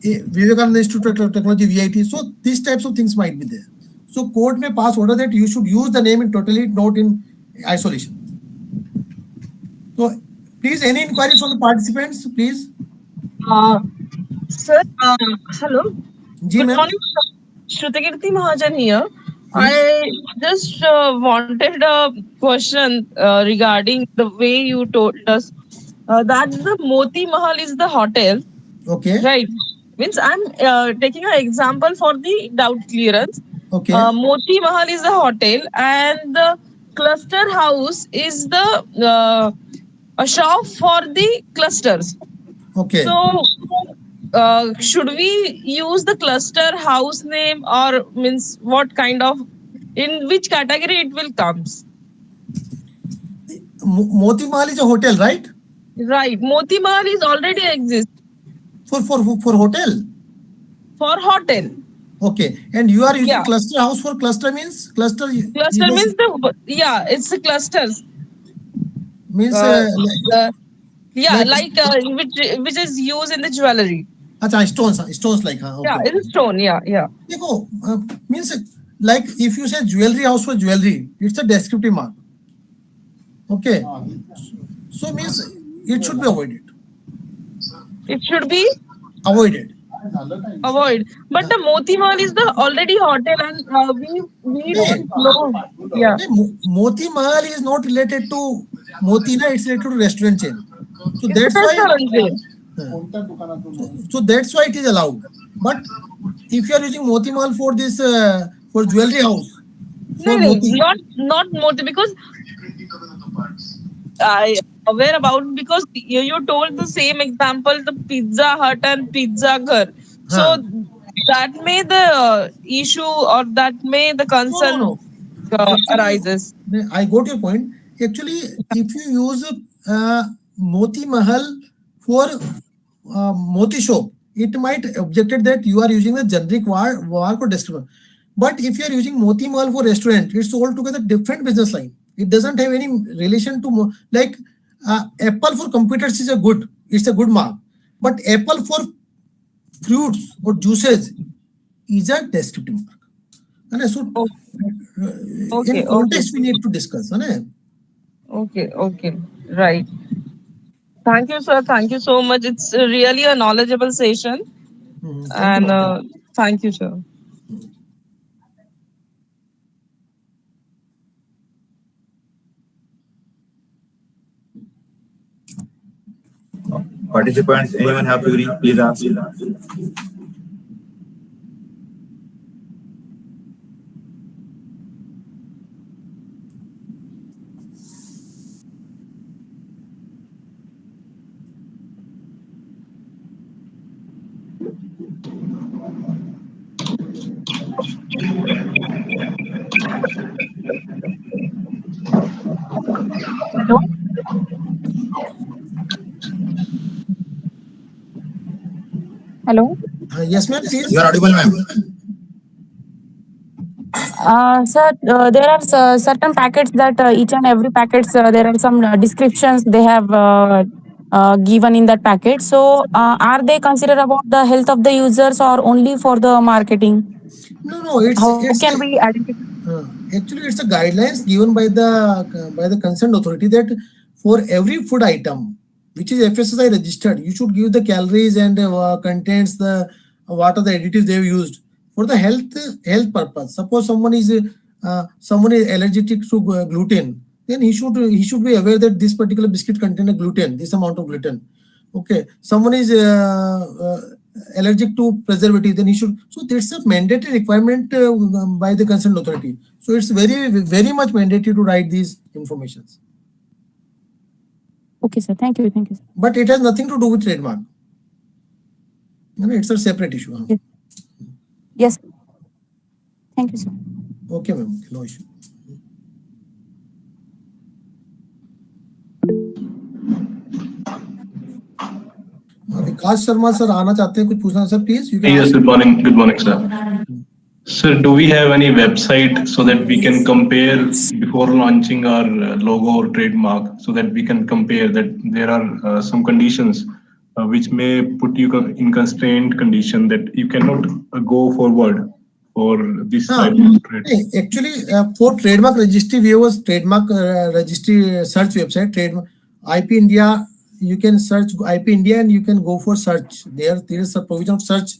Vivekananda Institute of Technology VIT. So these types of things might be there. So court may pass order that you should use the name in totality, not in isolation. So please, any inquiries from the participants, please. Sir, hello. Ji, Good ma'am. morning, Shrutikirti Mahajan here. I just wanted a question regarding the way you told us that the Moti Mahal is the hotel, Okay. right? Means I'm taking an example for the doubt clearance. Okay. Moti Mahal is the hotel and the cluster house is the a shop for the clusters. Okay. So, should we use the cluster house name or means what kind of, in which category it will comes? Moti Mahal is a hotel, right? Right. Moti Mahal is already exist For hotel. for hotel. Okay. And you are using Yeah. cluster house for cluster means cluster. Cluster means it's the clusters. Means Yeah, like- which is used in the jewelry. Acha, stones like okay. Yeah, it's a stone. Yeah. Dekho, means like if you say jewelry house for jewelry, it's a descriptive mark. Okay. So means it should be avoided. It should be Avoided. avoid. But the Moti Mahal is the already hotel and we don't know. Yeah. Moti Mahal is not related to Motina, it's related to restaurant chain. So It's that's a why. restaurant chain. So that's why it is allowed. But if you are using Moti Mahal for this for jewelry house, for No, Moti, not Moti, because I aware about, because you told the same example, the Pizza Hut and Pizza Ghar. So that may the issue or that may the concern No. arises. I got your point. Actually, if you use Moti Mahal for Moti shop, it might objected that you are using the generic word for description. But if you are using Moti Mahal for restaurant, it's altogether different business line. It doesn't have any relation to like Apple for computers is it's a good mark. But Apple for fruits or juices is a descriptive mark. And so in context we need to discuss. Okay, right. Thank you, sir. Thank you so much. It's really a knowledgeable session. And thank you, sir. Participants, anyone have query? Please ask. Hello. Yes, ma'am, please. You are audible, ma'am. Sir, there are certain packets that each and every packets there are some descriptions they have given in that packet. So, are they considered about the health of the users or only for the marketing? No, How it's can we identify? actually it's a guidelines given by the concerned authority that for every food item which is FSSAI registered, you should give the calories and contents, the what are the additives they have used for the health purpose. Suppose someone is allergic to gluten, then he should be aware that this particular biscuit contains gluten, this amount of gluten. Okay, someone is allergic to preservative, then he should. So that's a mandatory requirement by the concerned authority. So it's very much mandatory to write these informations. Okay, sir. Thank you. Sir. But it has nothing to do with trademark. It's a separate issue. Yes. Thank you, sir. Okay, ma'am. No issue. Vikas Sharma sir आना चाहते हैं, कुछ पूछना sir please. Yes, good morning sir. Sir, do we have any website so that we can compare before launching our logo or trademark, so that we can compare that there are some conditions which may put you in constrained condition that you cannot go forward for this type of trade? Actually, for trademark registry, we have a trademark registry search website, trademark IP India. You can search IP India and you can go for search. There is a provision of search.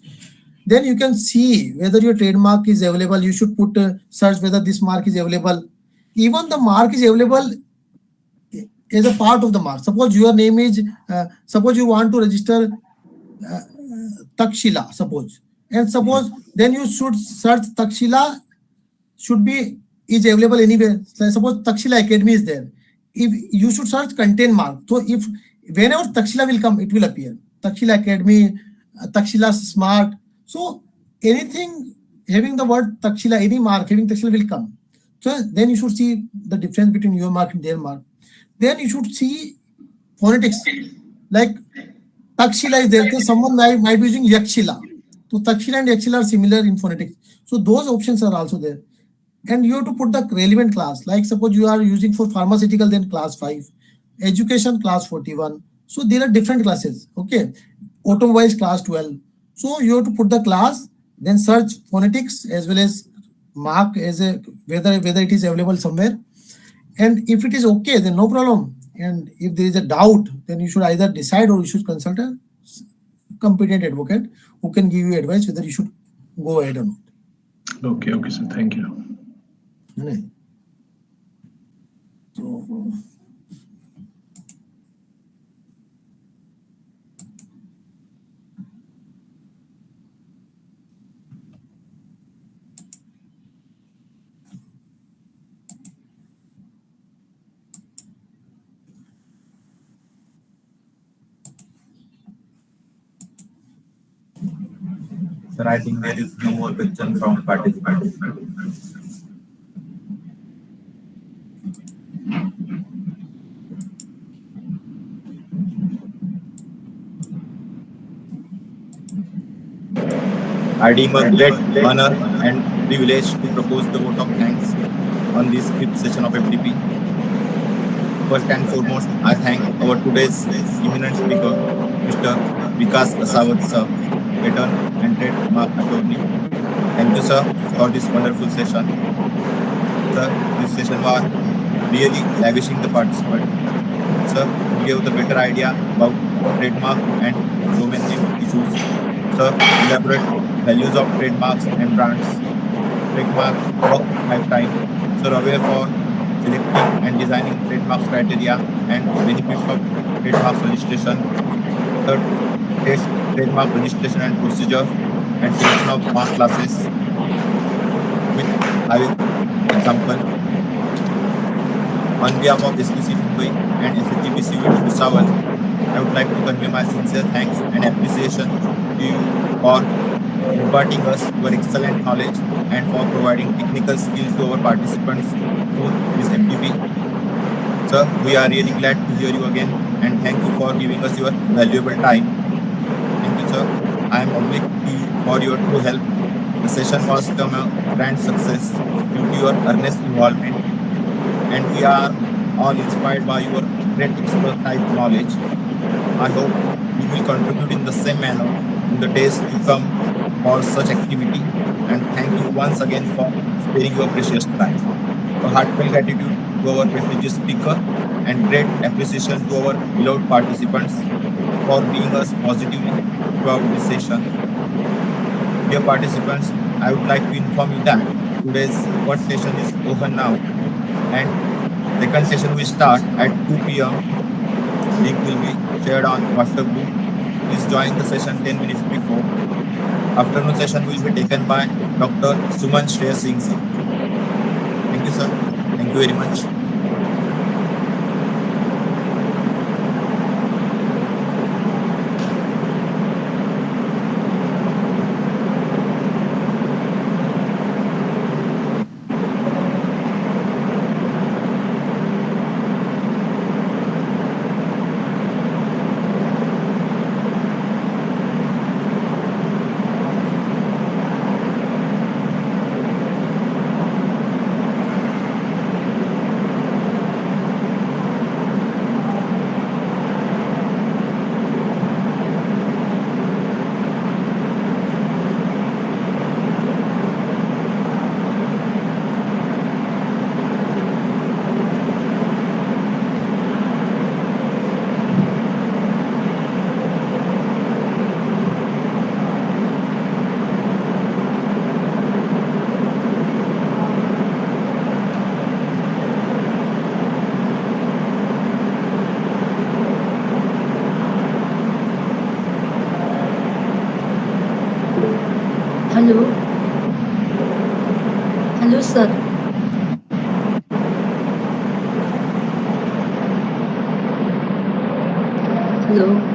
Then you can see whether your trademark is available. You should put search whether this mark is available. Even the mark is available as a part of the mark. Suppose your name is, suppose you want to register Takshila, suppose. And suppose then you should search Takshila should be is available anywhere. Suppose Takshila Academy is there. If you should search contain mark. So if whenever Takshila will come, it will appear. Takshila Academy, Takshila Smart. So anything having the word Takshila, any mark having Takshila will come. So then you should see the difference between your mark and their mark. Then you should see phonetics. Like Takshila is there. So someone might be using Yakshila. So Takshila and Yakshila are similar in phonetics. So those options are also there. And you have to put the relevant class. Like suppose you are using for pharmaceutical, then class 5, education class 41. So there are different classes. Okay. Automobile class 12. So you have to put the class, then search phonetics as well as mark as a whether it is available somewhere. And if it is okay, then no problem. And if there is a doubt, then you should either decide or you should consult a competent advocate who can give you advice whether you should go ahead or not. Okay, okay, sir. Thank you. So, Sir, I think there is no more question from participants. I deem a great honor and privilege to propose the vote of thanks on this 5th session of FDP. First and foremost, I thank our today's eminent speaker, Mr. Vikas Asawat, sir, patent and trademark attorney. Thank you, sir, for this wonderful session. Sir, this session was really lavishing the participants. Sir, you gave the better idea about trademark and domain name issues. Sir, elaborate values of trademarks and brands. Trademarks work lifetime. Sir, aware for selecting and designing trademark criteria and benefits of trademark registration. Third, test trademark registration and procedure and selection of mark classes with example. On behalf of SPC Mumbai and SHGPC Ujjawala, I would like to convey my sincere thanks and appreciation to you for imparting us your excellent knowledge and for providing technical skills to our participants through this FDP. Sir, we are really glad to hear you again and thank you for giving us your valuable time. Thank you, sir. I am obliged to you for your true help. The session was become a grand success due to your earnest involvement, and we are all inspired by your great expert-type knowledge. I hope you will contribute in the same manner in the days to come for such activity, and thank you once again for sparing your precious time. A heartfelt gratitude to our prestigious speaker and great appreciation to our beloved participants for being us positively throughout this session. Dear participants, I would like to inform you that today's first session is over now and second session will start at 2 p.m. Link will be shared on WhatsApp group. Please join the session 10 minutes before. Afternoon session will be taken by Dr. Suman Shreya Singh. Thank you, sir. Thank you very much. Hello. Hello, sir. Hello.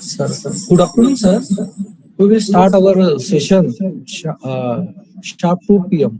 Sir, good afternoon, sir. We will start our session sharp 2 p.m.